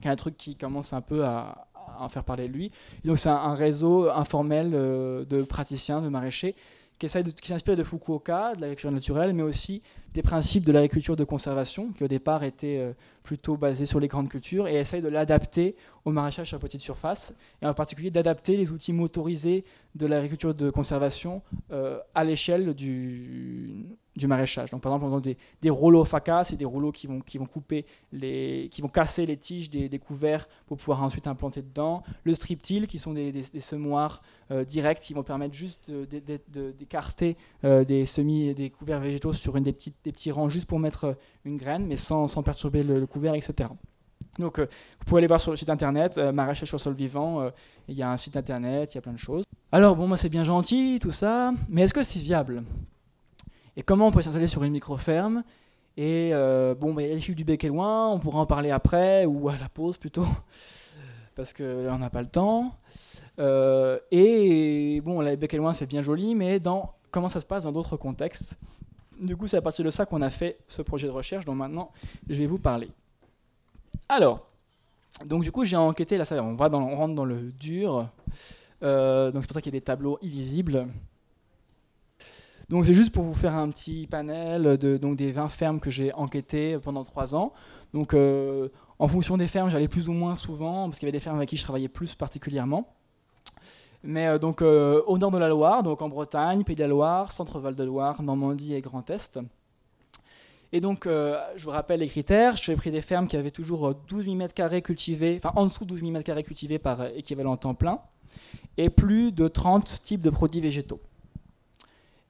qui est un truc qui commence un peu à en faire parler de lui. Et donc c'est un réseau informel de praticiens, de maraîchers, qui s'inspire de Fukuoka, de l'agriculture naturelle, mais aussi des principes de l'agriculture de conservation, qui au départ étaient plutôt basés sur les grandes cultures, et essaye de l'adapter au maraîchage sur petite surface, et en particulier d'adapter les outils motorisés de l'agriculture de conservation à l'échelle du maraîchage. Donc par exemple, on a des rouleaux FACA, c'est des rouleaux qui vont casser les tiges des couverts pour pouvoir ensuite implanter dedans. Le strip till, qui sont des semoirs directs qui vont permettre juste d'écarter des couverts végétaux sur des petits rangs juste pour mettre une graine, mais sans perturber le couvert, etc. Donc vous pouvez aller voir sur le site internet, maraîchage sur sol vivant, il y a un site internet, il y a plein de choses. Alors bon, moi c'est bien gentil tout ça, mais est-ce que c'est viable? Et comment on peut s'installer sur une micro-ferme? Et bon, il y a les chiffres du bec et loin, on pourra en parler après, ou à la pause plutôt, parce que là on n'a pas le temps. Et bon, la bec et loin c'est bien joli, mais comment ça se passe dans d'autres contextes? Du coup, c'est à partir de ça qu'on a fait ce projet de recherche dont maintenant je vais vous parler. Alors, donc du coup, j'ai enquêté, là on rentre dans le dur, donc c'est pour ça qu'il y a des tableaux illisibles. Donc c'est juste pour vous faire un petit panel donc des 20 fermes que j'ai enquêtées pendant 3 ans. Donc en fonction des fermes, j'allais plus ou moins souvent, parce qu'il y avait des fermes avec qui je travaillais plus particulièrement. Mais donc au nord de la Loire, donc en Bretagne, Pays de la Loire, Centre-Val de Loire, Normandie et Grand Est. Et donc, je vous rappelle les critères. J'ai pris des fermes qui avaient toujours 12 000 m² cultivés, enfin en dessous de 12 000 m² cultivés par équivalent temps plein, et plus de 30 types de produits végétaux.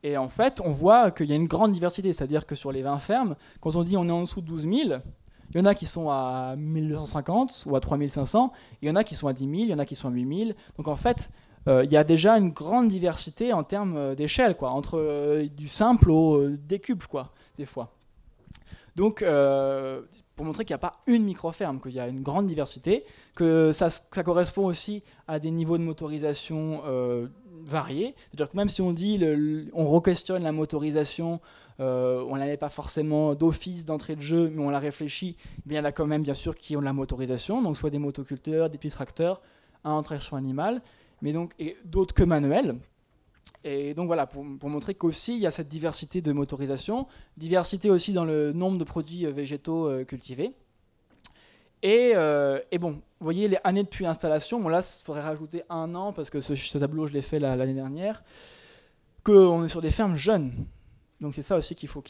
Et en fait, on voit qu'il y a une grande diversité, c'est-à-dire que sur les 20 fermes, quand on dit on est en dessous de 12 000, il y en a qui sont à 1 250 ou à 3 500, il y en a qui sont à 10 000, il y en a qui sont à 8 000. Donc en fait, il y a déjà une grande diversité en termes d'échelle, entre du simple au décuple, des fois. Donc, pour montrer qu'il n'y a pas une micro-ferme, qu'il y a une grande diversité, que ça correspond aussi à des niveaux de motorisation variés. C'est-à-dire que même si on dit, on re-questionne la motorisation, on n'avait pas forcément d'office d'entrée de jeu, mais on la réfléchit, il y en a quand même bien sûr qui ont de la motorisation, donc soit des motoculteurs, des petits tracteurs, à entraînement animal, mais donc et d'autres que manuels. Et donc voilà, pour montrer qu'aussi il y a cette diversité de motorisation, diversité aussi dans le nombre de produits végétaux cultivés. Et bon, vous voyez les années depuis installation, bon là il faudrait rajouter 1 an, parce que ce tableau je l'ai fait l'année dernière, qu'on est sur des fermes jeunes. Donc c'est ça aussi qu'il faut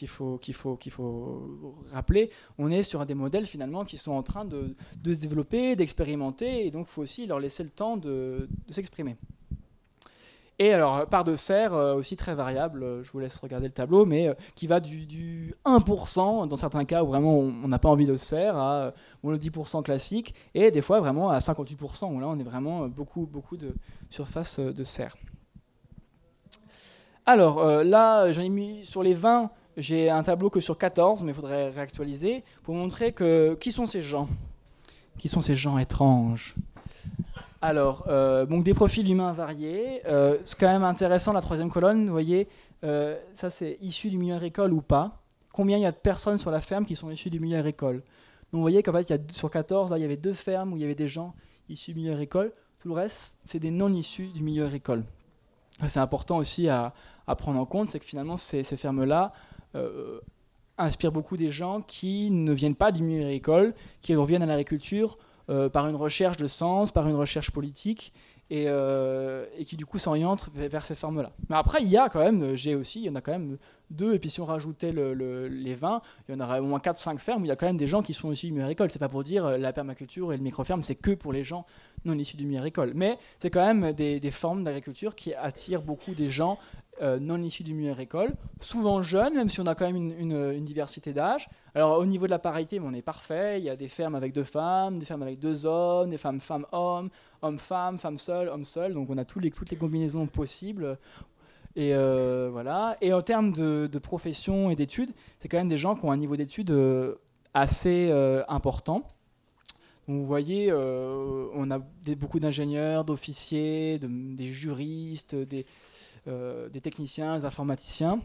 rappeler. On est sur des modèles finalement qui sont en train de se développer, d'expérimenter, et donc il faut aussi leur laisser le temps de s'exprimer. Et alors, part de serre aussi très variable, je vous laisse regarder le tableau, mais qui va du 1% dans certains cas où vraiment on n'a pas envie de serre, à le 10% classique, et des fois vraiment à 58%, où là on est vraiment beaucoup de surface de serre. Alors là, j'en ai mis sur les 20, j'ai un tableau que sur 14, mais il faudrait réactualiser, pour montrer qui sont ces gens. Qui sont ces gens étranges? Alors, donc des profils humains variés. C'est quand même intéressant, la 3e colonne, vous voyez, ça c'est issu du milieu agricole ou pas. Combien il y a de personnes sur la ferme qui sont issues du milieu agricole? Donc vous voyez qu'en fait, sur 14, là, il y avait 2 fermes où il y avait des gens issus du milieu agricole. Tout le reste, c'est des non issus du milieu agricole. c'est important aussi à prendre en compte, c'est que finalement ces fermes-là inspirent beaucoup des gens qui ne viennent pas du milieu agricole, qui reviennent à l'agriculture par une recherche de sens, par une recherche politique, et qui du coup s'orientent vers ces fermes-là. Mais après, il y a quand même, il y en a quand même 2, et puis si on rajoutait les 20, il y en aurait au moins 4-5 fermes où il y a quand même des gens qui sont issus du milieu agricole. C'est pas pour dire la permaculture et le microferme, c'est que pour les gens non issus du milieu agricole. Mais c'est quand même des formes d'agriculture qui attirent beaucoup des gens non issus du milieu agricole, souvent jeunes, même si on a quand même une diversité d'âge. Alors au niveau de la parité, on est parfait, il y a des fermes avec 2 femmes, des fermes avec 2 hommes, des femmes femmes-hommes, hommes-femmes, femmes seules, hommes seuls, donc on a toutes les combinaisons possibles. Et voilà. Et en termes de profession et d'études, c'est quand même des gens qui ont un niveau d'études assez important. Donc vous voyez, on a beaucoup d'ingénieurs, d'officiers, des juristes, des techniciens, des informaticiens.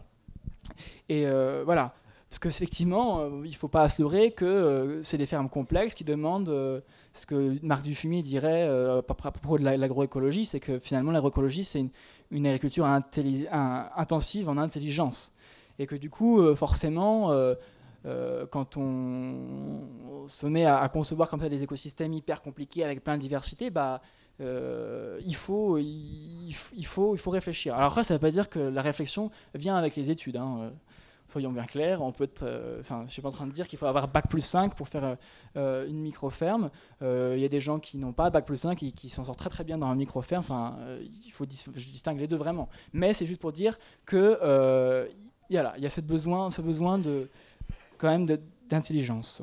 Et voilà. Parce qu'effectivement, il ne faut pas se leurrer que c'est des fermes complexes qui demandent, ce que Marc Dufumier dirait à propos de l'agroécologie, c'est que finalement l'agroécologie c'est une agriculture intensive en intelligence. Et que du coup, forcément, quand on se met à concevoir comme ça des écosystèmes hyper compliqués avec plein de diversité, il faut réfléchir. Alors après, ça ne veut pas dire que la réflexion vient avec les études, hein. Soyons bien clairs, on peut je ne suis pas en train de dire qu'il faut avoir Bac+5 pour faire une micro-ferme. Il y a des gens qui n'ont pas Bac+5 et qui s'en sortent très très bien dans un micro-ferme. Je distingue les deux vraiment. Mais c'est juste pour dire que il y a ce besoin quand même d'intelligence.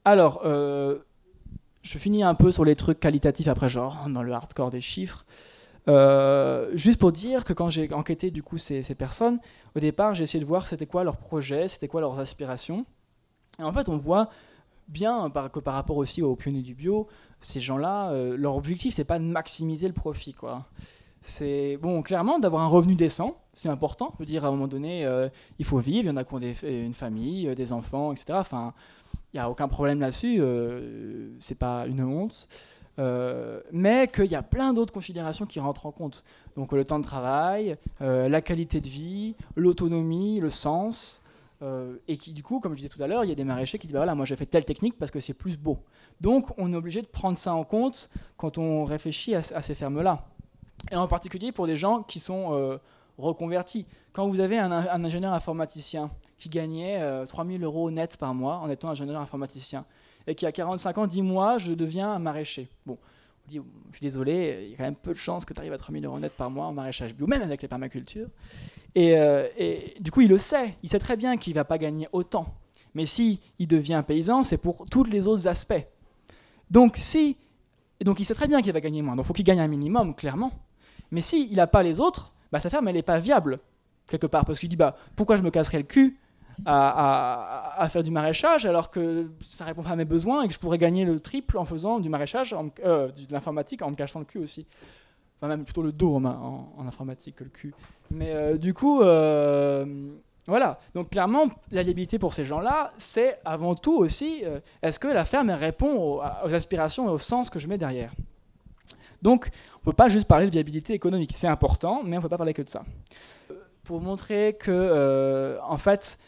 Alors, je finis un peu sur les trucs qualitatifs après, genre dans le hardcore des chiffres. Juste pour dire que quand j'ai enquêté du coup ces personnes, au départ j'ai essayé de voir c'était quoi leurs projets, c'était quoi leurs aspirations. Et en fait on voit bien que par rapport aussi aux pionniers du bio, ces gens-là, leur objectif c'est pas de maximiser le profit, quoi. C'est bon, clairement d'avoir un revenu décent, c'est important. Je veux dire à un moment donné, il faut vivre. Il y en a qui ont une famille, des enfants, etc. Enfin, il n'y a aucun problème là-dessus. C'est pas une honte. Mais qu'il y a plein d'autres considérations qui rentrent en compte. Donc le temps de travail, la qualité de vie, l'autonomie, le sens, et qui du coup, comme je disais tout à l'heure, il y a des maraîchers qui disent voilà, moi j'ai fait telle technique parce que c'est plus beau. Donc on est obligé de prendre ça en compte quand on réfléchit à ces fermes-là. Et en particulier pour des gens qui sont reconvertis. Quand vous avez un ingénieur informaticien qui gagnait 3 000 € net par mois en étant ingénieur informaticien, et qui a 45 ans dit moi je deviens un maraîcher. Bon, on dit je suis désolé, il y a quand même peu de chances que tu arrives à 3 000 € net par mois en maraîchage bio, même avec les permacultures. Et du coup il le sait, il sait très bien qu'il ne va pas gagner autant. Mais si il devient paysan, c'est pour tous les autres aspects. Donc il sait très bien qu'il va gagner moins, donc il faut qu'il gagne un minimum, clairement. Mais s'il n'a pas les autres, sa ferme elle n'est pas viable, quelque part, parce qu'il dit pourquoi je me casserais le cul à faire du maraîchage alors que ça répond pas à mes besoins et que je pourrais gagner le triple en faisant du maraîchage, de l'informatique en me cachant le cul aussi. Enfin même plutôt le dos en informatique que le cul. Mais du coup, voilà. Donc clairement, la viabilité pour ces gens-là, c'est avant tout aussi, est-ce que la ferme répond aux aspirations et au sens que je mets derrière. Donc on ne peut pas juste parler de viabilité économique, c'est important, mais on ne peut pas parler que de ça. Pour montrer que, en fait,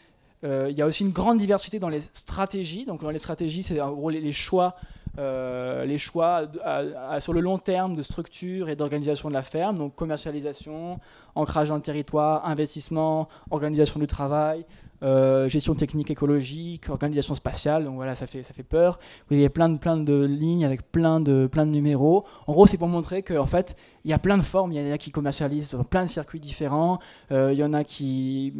il y a aussi une grande diversité dans les stratégies. Donc dans les stratégies, c'est en gros les choix sur le long terme de structure et d'organisation de la ferme. Donc commercialisation, ancrage dans le territoire, investissement, organisation du travail, gestion technique écologique, organisation spatiale. Donc voilà, ça fait peur. Vous avez plein de lignes avec plein de numéros. En gros, c'est pour montrer qu'en fait, il y a plein de formes. Il y en a qui commercialisent sur plein de circuits différents. Il y en a qui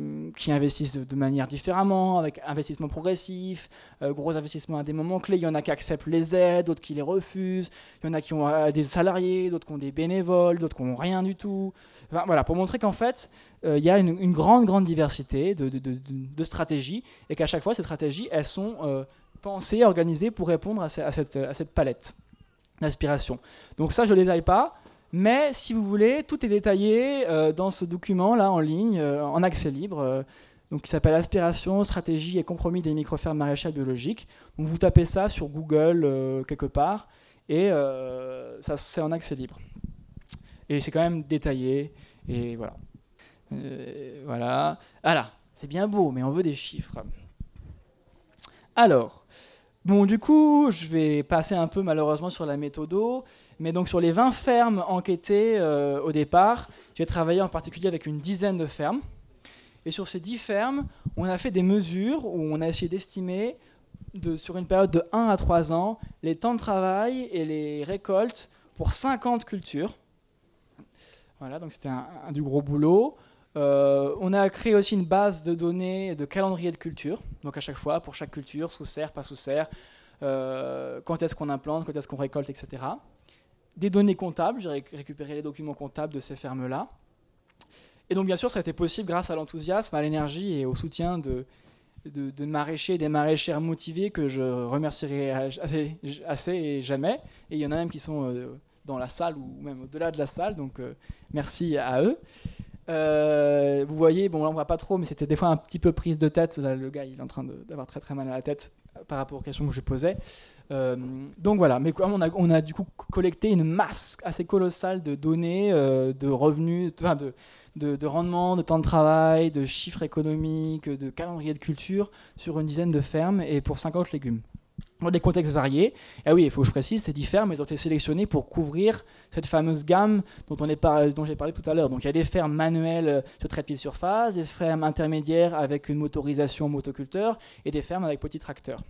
investissent de manière différemment, avec investissement progressif, gros investissement à des moments clés. Il y en a qui acceptent les aides, d'autres qui les refusent. Il y en a qui ont des salariés, d'autres qui ont des bénévoles, d'autres qui n'ont rien du tout. Enfin, voilà, pour montrer qu'en fait, il y a une grande diversité de stratégies et qu'à chaque fois, ces stratégies, elles sont pensées, organisées pour répondre à cette palette d'aspiration. Donc ça, je ne le détaille pas. Mais si vous voulez, tout est détaillé dans ce document-là en ligne, en accès libre, donc qui s'appelle Aspiration, stratégie et compromis des microfermes maraîchères biologiques. Donc vous tapez ça sur Google quelque part et ça c'est en accès libre. Et c'est quand même détaillé. Et voilà. Voilà. C'est bien beau, mais on veut des chiffres. Alors, bon, du coup, je vais passer un peu malheureusement sur la méthodo. Mais donc sur les 20 fermes enquêtées au départ, j'ai travaillé en particulier avec une dizaine de fermes. Et sur ces 10 fermes, on a fait des mesures où on a essayé d'estimer, sur une période de 1 à 3 ans, les temps de travail et les récoltes pour 50 cultures. Voilà, donc c'était du gros boulot. On a créé aussi une base de données de calendrier de culture. Donc à chaque fois, pour chaque culture, sous serre, pas sous serre, quand est-ce qu'on implante, quand est-ce qu'on récolte, etc. Des données comptables, j'ai récupéré les documents comptables de ces fermes-là. Et donc bien sûr, ça a été possible grâce à l'enthousiasme, à l'énergie et au soutien de maraîchers et des maraîchères motivés que je remercierai assez et jamais. Et il y en a même qui sont dans la salle ou même au-delà de la salle, donc merci à eux. Vous voyez, bon là on voit pas trop, mais c'était des fois un petit peu prise de tête. Là, le gars il est en train d'avoir très très mal à la tête par rapport aux questions que je posais. Donc voilà, mais on a du coup collecté une masse assez colossale de données, de revenus, de rendement, de temps de travail, de chiffres économiques, de calendrier de culture sur une dizaine de fermes et pour 50 légumes. Dans des contextes variés. Et oui, il faut que je précise, ces 10 fermes, elles ont été sélectionnées pour couvrir cette fameuse gamme dont j'ai parlé tout à l'heure. Donc il y a des fermes manuelles sur trait de surface, des fermes intermédiaires avec une motorisation motoculteur et des fermes avec petits tracteurs.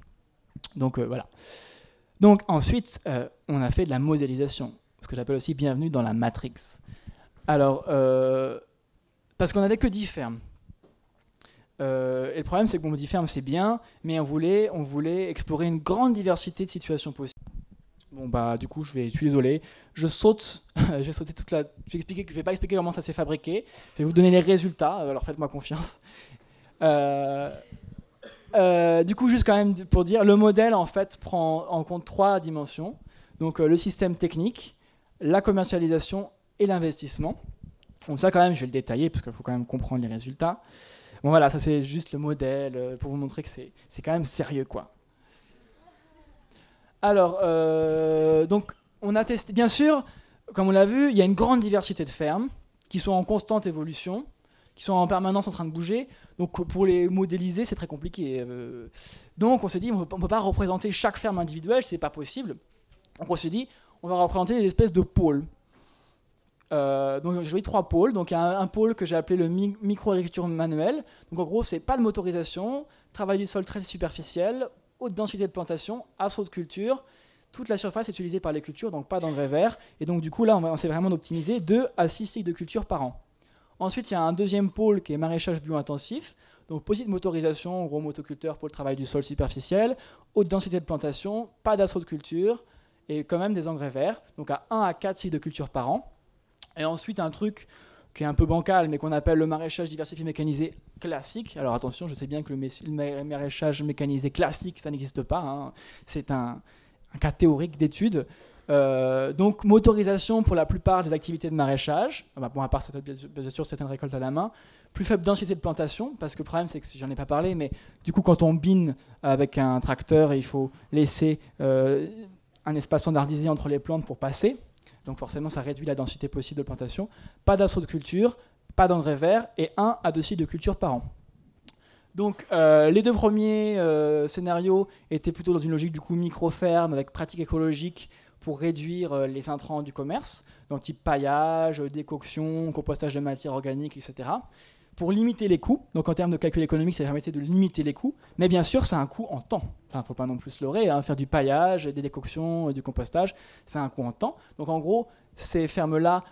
Donc voilà. Donc ensuite, on a fait de la modélisation, ce que j'appelle aussi bienvenue dans la matrix. Alors, parce qu'on n'avait que 10 fermes. Et le problème, c'est que 10 fermes, c'est bien, mais on voulait explorer une grande diversité de situations possibles. Bon, bah, du coup, je suis désolé. Je saute. Je vais pas expliquer comment ça s'est fabriqué. Je vais vous donner les résultats. Alors, faites-moi confiance. Du coup, juste quand même pour dire, le modèle, en fait, prend en compte 3 dimensions. Donc, le système technique, la commercialisation et l'investissement. Donc ça, quand même, je vais le détailler parce qu'il faut quand même comprendre les résultats. Bon voilà, ça c'est juste le modèle pour vous montrer que c'est quand même sérieux, quoi. Alors, donc on a testé, bien sûr, comme on l'a vu, il y a une grande diversité de fermes qui sont en constante évolution, qui sont en permanence en train de bouger. Donc pour les modéliser, c'est très compliqué. Donc on s'est dit, on ne peut pas représenter chaque ferme individuelle, c'est pas possible. Donc on s'est dit, on va représenter des espèces de pôles. Donc j'ai choisi 3 pôles. Donc il y a un pôle que j'ai appelé le micro-agriculture manuelle. Donc en gros, c'est pas de motorisation, travail du sol très superficiel, haute densité de plantation, assaut de culture. Toute la surface est utilisée par les cultures, donc pas d'engrais verts. Et donc du coup là, on essaie vraiment d'optimiser 2 à 6 cycles de culture par an. Ensuite, il y a un deuxième pôle qui est maraîchage bio-intensif. Donc petite motorisation, gros motoculteur pour le travail du sol superficiel, haute densité de plantation, pas d'assaut de culture et quand même des engrais verts. Donc à 1 à 4 cycles de culture par an. Et ensuite, un truc qui est un peu bancal, mais qu'on appelle le maraîchage diversifié mécanisé classique. Alors attention, je sais bien que le maraîchage mécanisé classique, ça n'existe pas. Hein. C'est un cas théorique d'étude. Donc motorisation pour la plupart des activités de maraîchage, bon, à part bien sûr certaines récoltes à la main. Plus faible densité de plantation, parce que le problème c'est que j'en ai pas parlé, mais du coup quand on bine avec un tracteur, il faut laisser un espace standardisé entre les plantes pour passer. Donc forcément, ça réduit la densité possible de plantation. Pas d'assaut de culture, pas d'engrais verts et 1 à 2 cycles de culture par an. Donc les 2 premiers scénarios étaient plutôt dans une logique du coup micro-ferme avec pratique écologique pour réduire les intrants du commerce, donc type paillage, décoction, compostage de matière organique, etc. Pour limiter les coûts, donc en termes de calcul économique, ça permettait de limiter les coûts, mais bien sûr, ça a un coût en temps. Enfin, il ne faut pas non plus se leurrer, hein, faire du paillage, des décoctions, du compostage, ça a un coût en temps. Donc en gros, ces fermes-là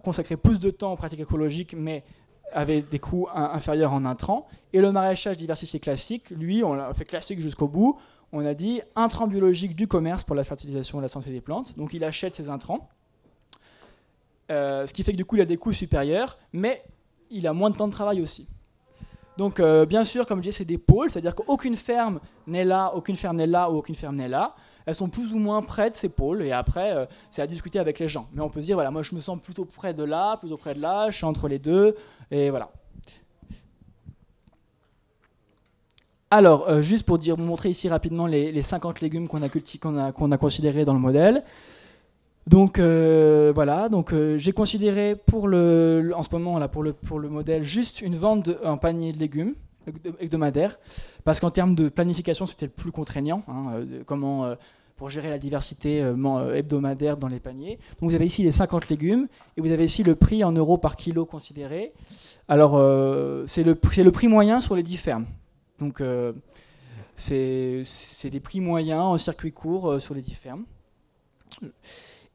consacraient plus de temps aux pratiques écologiques, mais avaient des coûts inférieurs en intrants. Et le maraîchage diversifié classique, lui, on l'a fait classique jusqu'au bout. On a dit intrants biologiques du commerce pour la fertilisation et la santé des plantes. Donc il achète ses intrants, ce qui fait que du coup, il a des coûts supérieurs, mais il a moins de temps de travail aussi. Donc bien sûr, comme je disais, c'est des pôles, c'est-à-dire qu'aucune ferme n'est là, aucune ferme n'est là ou aucune ferme n'est là. Elles sont plus ou moins près de ces pôles et après, c'est à discuter avec les gens. Mais on peut se dire, voilà, moi je me sens plutôt près de là, plutôt près de là, je suis entre les deux, et voilà. Alors, juste pour montrer ici rapidement les 50 légumes qu'on a considérés dans le modèle. Donc voilà, donc j'ai considéré en ce moment là, pour le modèle juste une vente en panier de légumes hebdomadaire, parce qu'en termes de planification c'était le plus contraignant, pour gérer la diversité hebdomadaire dans les paniers. Donc vous avez ici les 50 légumes et vous avez ici le prix en euros par kilo considéré. Alors c'est le prix moyen sur les 10 fermes. Donc c'est des prix moyens en circuit court sur les 10 fermes.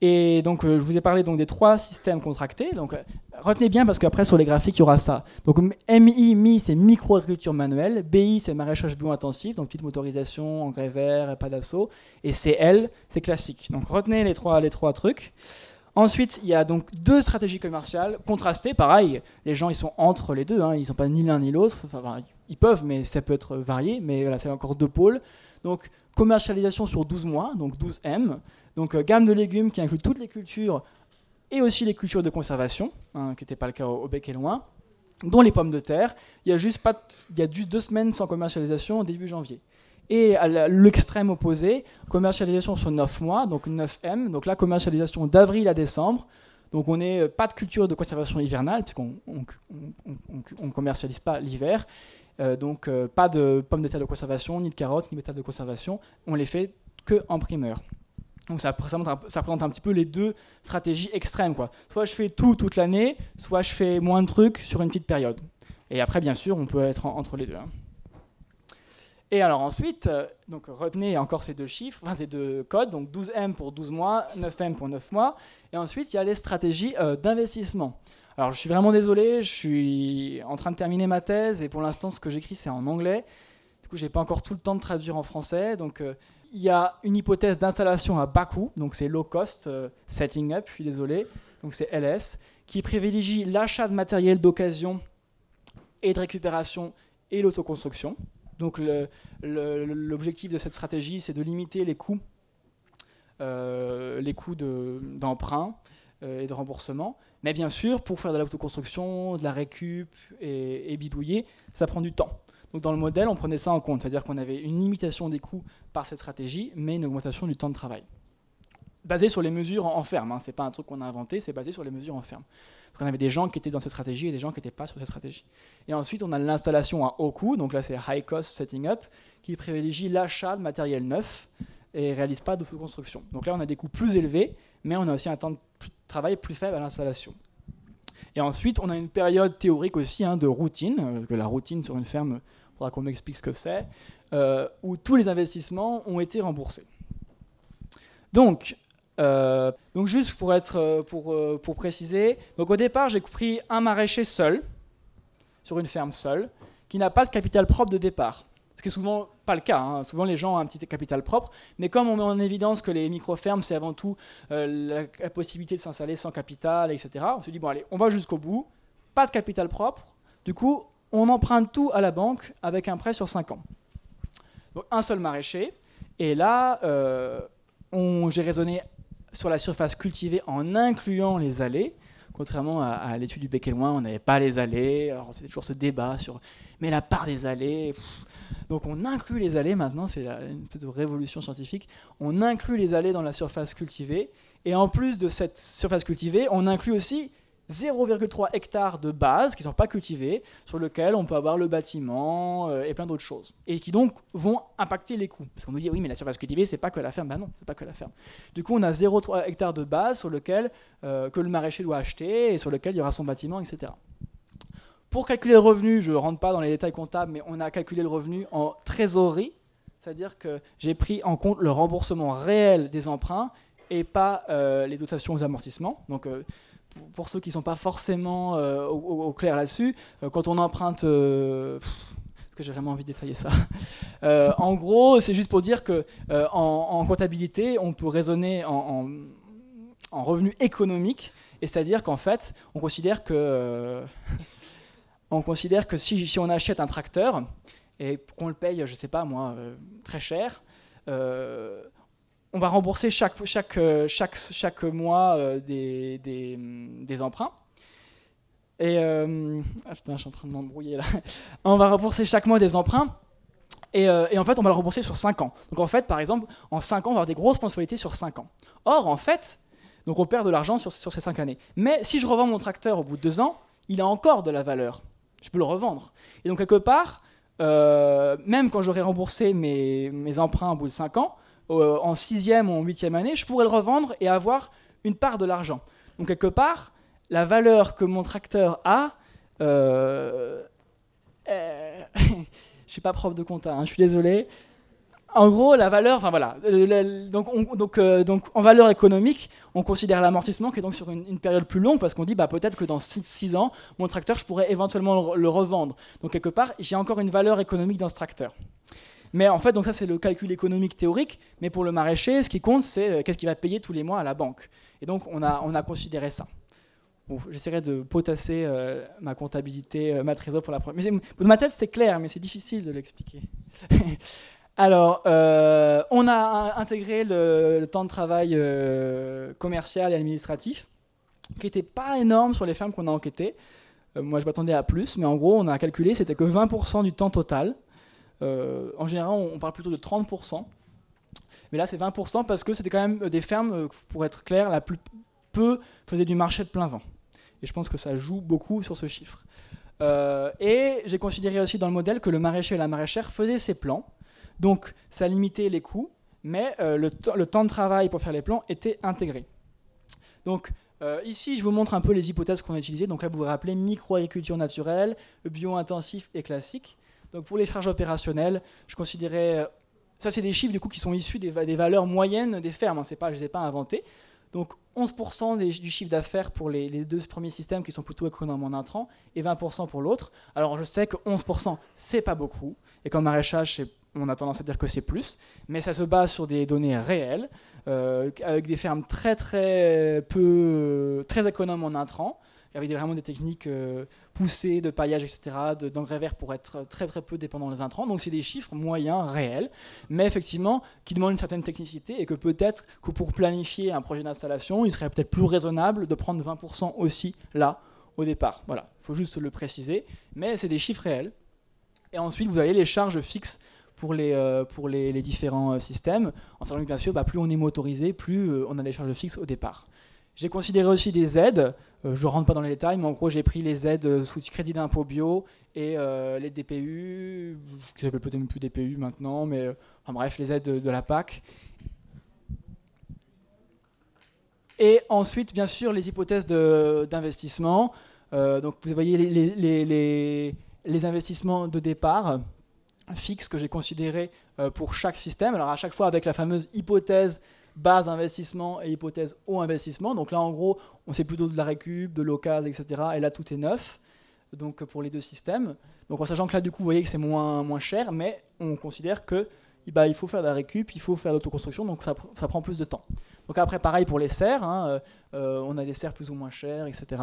Et donc, je vous ai parlé donc, des 3 systèmes contractés. Donc, retenez bien parce qu'après, sur les graphiques, il y aura ça. Donc, MI, c'est micro-agriculture manuelle. BI, c'est maraîchage bio intensif, donc petite motorisation, engrais vert, pas d'assaut. Et CL, c'est classique. Donc, retenez les trois trucs. Ensuite, il y a donc 2 stratégies commerciales contrastées. Pareil, les gens, ils sont entre les deux. Hein. Ils ne sont pas ni l'un ni l'autre. Enfin, ils peuvent, mais ça peut être varié. Mais voilà, c'est encore 2 pôles. Donc, commercialisation sur 12 mois, donc 12M. Donc gamme de légumes qui inclut toutes les cultures et aussi les cultures de conservation, hein, qui n'était pas le cas au bec et loin, dont les pommes de terre. Il y a juste 2 semaines sans commercialisation début janvier. Et à l'extrême opposé, commercialisation sur 9 mois, donc 9M. Donc là, commercialisation d'avril à décembre. Donc on n'est pas de culture de conservation hivernale, puisqu'on ne commercialise pas l'hiver. Donc pas de pommes de terre de conservation, ni de carottes, ni de betteraves de conservation. On les fait que en primeur. Donc ça représente un petit peu les 2 stratégies extrêmes, quoi. Soit je fais toute l'année, soit je fais moins de trucs sur une petite période. Et après, bien sûr, on peut être entre les deux. Hein. Et alors ensuite, donc retenez encore ces 2 chiffres, enfin ces 2 codes, donc 12M pour 12 mois, 9M pour 9 mois. Et ensuite, il y a les stratégies d'investissement. Alors je suis vraiment désolé, je suis en train de terminer ma thèse et pour l'instant, ce que j'écris, c'est en anglais. Du coup, je n'ai pas encore tout le temps de traduire en français. Donc il y a une hypothèse d'installation à bas coût, donc c'est low cost setting up, je suis désolé, donc c'est LS, qui privilégie l'achat de matériel d'occasion et de récupération et l'autoconstruction. Donc l'objectif de cette stratégie, c'est de limiter les coûts d'emprunt et de remboursement. Mais bien sûr, pour faire de l'autoconstruction, de la récup et bidouiller, ça prend du temps. Donc dans le modèle, on prenait ça en compte, c'est-à-dire qu'on avait une limitation des coûts par cette stratégie, mais une augmentation du temps de travail. Basé sur les mesures en ferme, hein. Ce n'est pas un truc qu'on a inventé, c'est basé sur les mesures en ferme. Donc on avait des gens qui étaient dans cette stratégie et des gens qui n'étaient pas sur cette stratégie. Et ensuite, on a l'installation à haut coût, donc là c'est high cost setting up, qui privilégie l'achat de matériel neuf et ne réalise pas d'autoconstruction. Donc là, on a des coûts plus élevés, mais on a aussi un temps de travail plus faible à l'installation. Et ensuite, on a une période théorique aussi de routine, que la routine sur une ferme, il faudra qu'on m'explique ce que c'est, où tous les investissements ont été remboursés. Donc juste pour préciser, donc au départ, j'ai pris un maraîcher seul, sur une ferme seule, qui n'a pas de capital propre de départ. Ce qui est souvent pas le cas. Hein. Souvent, les gens ont un petit capital propre. Mais comme on met en évidence que les micro-fermes, c'est avant tout la possibilité de s'installer sans capital, etc., on se dit, bon, allez, on va jusqu'au bout. Pas de capital propre. Du coup, on emprunte tout à la banque avec un prêt sur 5 ans. Donc, un seul maraîcher. Et là, j'ai raisonné sur la surface cultivée en incluant les allées. Contrairement à l'étude du bec et loin, on n'avait pas les allées. Alors, c'était toujours ce débat sur mais la part des allées. Donc, on inclut les allées maintenant. C'est une espèce de révolution scientifique. On inclut les allées dans la surface cultivée. Et en plus de cette surface cultivée, on inclut aussi 0,3 hectares de base qui ne sont pas cultivés, sur lesquels on peut avoir le bâtiment et plein d'autres choses. Et qui donc vont impacter les coûts. Parce qu'on nous dit, oui, mais la surface cultivée, c'est pas que la ferme. Ben non, c'est pas que la ferme. Du coup, on a 0,3 hectares de base sur lequel que le maraîcher doit acheter et sur lequel il y aura son bâtiment, etc. Pour calculer le revenu, je ne rentre pas dans les détails comptables, mais on a calculé le revenu en trésorerie. C'est-à-dire que j'ai pris en compte le remboursement réel des emprunts et pas les dotations aux amortissements. Donc, pour ceux qui ne sont pas forcément au clair là-dessus, quand on emprunte... Est-ce que j'ai vraiment envie de détailler ça en gros, c'est juste pour dire qu'en comptabilité, on peut raisonner en revenu économique, et c'est-à-dire qu'en fait, on considère que si on achète un tracteur et qu'on le paye, je ne sais pas moi, très cher, on va rembourser chaque mois des emprunts. Et putain, je suis en train de m'embrouiller là. On va rembourser chaque mois des emprunts. Et en fait, on va le rembourser sur 5 ans. Donc en fait, par exemple, en 5 ans, on va avoir des grosses mensualités sur 5 ans. Or, en fait, Donc on perd de l'argent sur ces 5 années. Mais si je revends mon tracteur au bout de 2 ans, il a encore de la valeur. Je peux le revendre. Et donc quelque part, même quand j'aurai remboursé mes emprunts au bout de 5 ans, en 6e ou en 8e année, je pourrais le revendre et avoir une part de l'argent. Donc quelque part, la valeur que mon tracteur a, je ne suis pas prof de compta, je suis désolé. En gros, la valeur, enfin voilà, donc en valeur économique, on considère l'amortissement qui est donc sur une période plus longue parce qu'on dit peut-être que dans 6 ans, mon tracteur, je pourrais éventuellement le revendre. Donc quelque part, j'ai encore une valeur économique dans ce tracteur. Mais en fait, donc ça c'est le calcul économique théorique, mais pour le maraîcher, ce qui compte, c'est qu'est-ce qu'il va payer tous les mois à la banque. Et donc on a considéré ça. Bon, j'essaierai de potasser ma comptabilité, ma trésor pour la première. Mais dans ma tête, c'est clair, mais c'est difficile de l'expliquer. Alors, on a intégré le temps de travail commercial et administratif, qui n'était pas énorme sur les fermes qu'on a enquêtées. Moi, je m'attendais à plus, mais en gros, on a calculé, c'était que 20% du temps total. En général, on parle plutôt de 30%. Mais là, c'est 20% parce que c'était quand même des fermes, pour être clair, la plus peu faisaient du marché de plein vent. Et je pense que ça joue beaucoup sur ce chiffre. Et j'ai considéré aussi dans le modèle que le maraîcher et la maraîchère faisaient ces plans. Donc, ça limitait les coûts, mais le temps de travail pour faire les plans était intégré. Donc, ici, je vous montre un peu les hypothèses qu'on a utilisées. Donc là, vous vous rappelez micro-agriculture naturelle, bio-intensif et classique. Donc, pour les charges opérationnelles, je considérais... ça, c'est des chiffres du coup, qui sont issus des valeurs moyennes des fermes. Je ne les ai pas inventés. Donc, 11% du chiffre d'affaires pour les 2 premiers systèmes qui sont plutôt économes en intrants et 20% pour l'autre. Alors, je sais que 11%, c'est pas beaucoup. Et comme maraîchage, on a tendance à dire que c'est plus, mais ça se base sur des données réelles, avec des fermes très économes en intrants, avec vraiment des techniques poussées de paillage, etc., d'engrais verts pour être très peu dépendants des intrants. Donc c'est des chiffres moyens, réels, mais effectivement qui demandent une certaine technicité et que peut-être que pour planifier un projet d'installation, il serait peut-être plus raisonnable de prendre 20% aussi là, au départ. Voilà, il faut juste le préciser, mais c'est des chiffres réels. Et ensuite, vous avez les charges fixes pour les différents systèmes, en sachant que bien sûr, plus on est motorisé, plus on a des charges fixes au départ. J'ai considéré aussi des aides, je ne rentre pas dans les détails, mais en gros j'ai pris les aides sous crédit d'impôt bio et les DPU, qui s'appellent peut-être même plus DPU maintenant, mais enfin, bref, les aides de la PAC. Et ensuite, bien sûr, les hypothèses d'investissement. Donc vous voyez les investissements de départ fixes que j'ai considérés pour chaque système. Alors à chaque fois avec la fameuse hypothèse base investissement et hypothèse haut investissement. Donc là, en gros, on sait plutôt de la récup, de l'occasion, etc. Et là, tout est neuf, donc pour les 2 systèmes. Donc en sachant que là, du coup, vous voyez que c'est moins cher, mais on considère que il faut faire de la récup, il faut faire de l'autoconstruction, donc ça prend plus de temps. Donc après, pareil pour les serres, on a des serres plus ou moins chères, etc.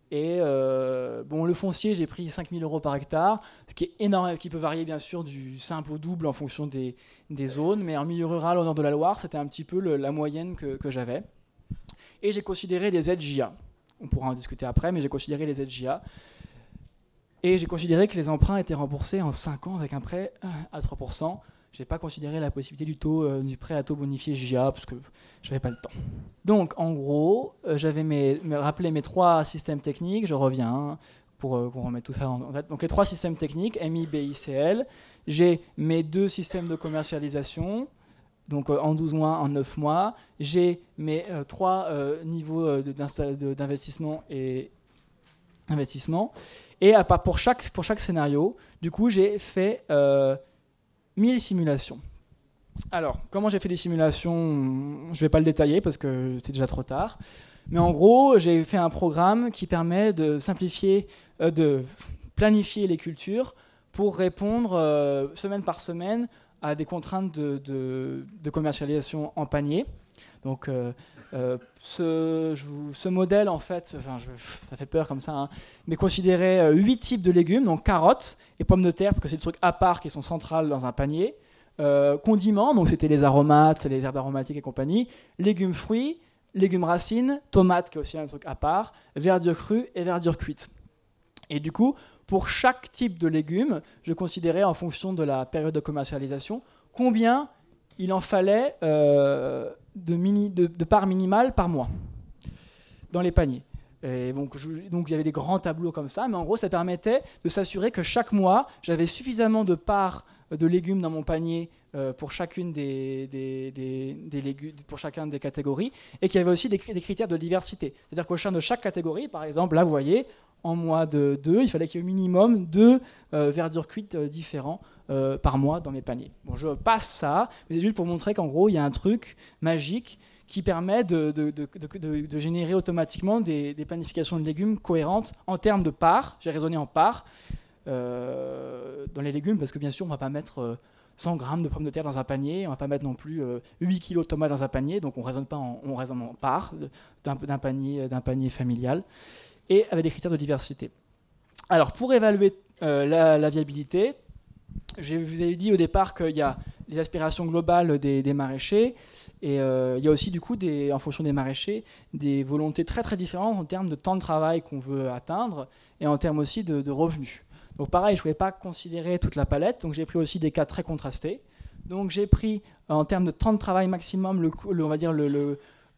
Et le foncier, j'ai pris 5 000 € par hectare, ce qui est énorme, qui peut varier bien sûr du simple au double en fonction des zones, mais en milieu rural, au nord de la Loire, c'était un petit peu la moyenne que j'avais. Et j'ai considéré des aides JA. On pourra en discuter après, mais j'ai considéré les aides JA. Et j'ai considéré que les emprunts étaient remboursés en 5 ans avec un prêt à 3%. Je n'ai pas considéré la possibilité du prêt à taux bonifié JA parce que je n'avais pas le temps. Donc, en gros, j'avais rappelé mes 3 systèmes techniques. Je reviens pour qu'on remette tout ça en tête. Donc, les 3 systèmes techniques, MI, BI, CL. J'ai mes 2 systèmes de commercialisation, donc en 12 mois, en 9 mois. J'ai mes 3 niveaux d'investissement et investissement. Et pour chaque scénario, du coup, j'ai fait 1000 simulations. Alors, comment j'ai fait des simulations? Je ne vais pas le détailler parce que c'est déjà trop tard. Mais en gros, j'ai fait un programme qui permet de simplifier, de planifier les cultures pour répondre semaine par semaine à des contraintes de commercialisation en panier. Donc, ce modèle, en fait, ça fait peur comme ça, mais considérait 8 types de légumes, donc carottes et pommes de terre, parce que c'est des trucs à part qui sont centrales dans un panier. Condiments, donc c'était les aromates, les herbes aromatiques et compagnie. Légumes fruits, légumes racines, tomates, qui est aussi un truc à part, verdure crue et verdure cuite. Et du coup, pour chaque type de légumes, je considérais en fonction de la période de commercialisation combien il en fallait de part minimale par mois. dans les paniers. Et donc il y avait des grands tableaux comme ça, mais en gros ça permettait de s'assurer que chaque mois j'avais suffisamment de parts de légumes dans mon panier pour chacune des légumes, pour chacun des catégories, et qu'il y avait aussi des critères de diversité. C'est-à-dire qu'au sein de chaque catégorie, par exemple, là vous voyez, en mois de 2, il fallait qu'il y ait au minimum 2 verdures cuites différents par mois dans mes paniers. Bon, je passe ça, mais c'est juste pour montrer qu'en gros il y a un truc magique qui permet de générer automatiquement des planifications de légumes cohérentes en termes de parts. J'ai raisonné en parts dans les légumes, parce que bien sûr, on ne va pas mettre 100 grammes de pommes de terre dans un panier, on ne va pas mettre non plus 8 kilos de tomates dans un panier, donc on raisonne en parts d'un panier familial, et avec des critères de diversité. Alors, pour évaluer la viabilité, je vous avais dit au départ qu'il y a les aspirations globales des maraîchers, et il y a aussi du coup, en fonction des maraîchers, des volontés très très différentes en termes de temps de travail qu'on veut atteindre, et en termes aussi de revenus. Donc pareil, je ne pouvais pas considérer toute la palette, donc j'ai pris aussi des cas très contrastés. Donc j'ai pris en termes de temps de travail maximum, on va dire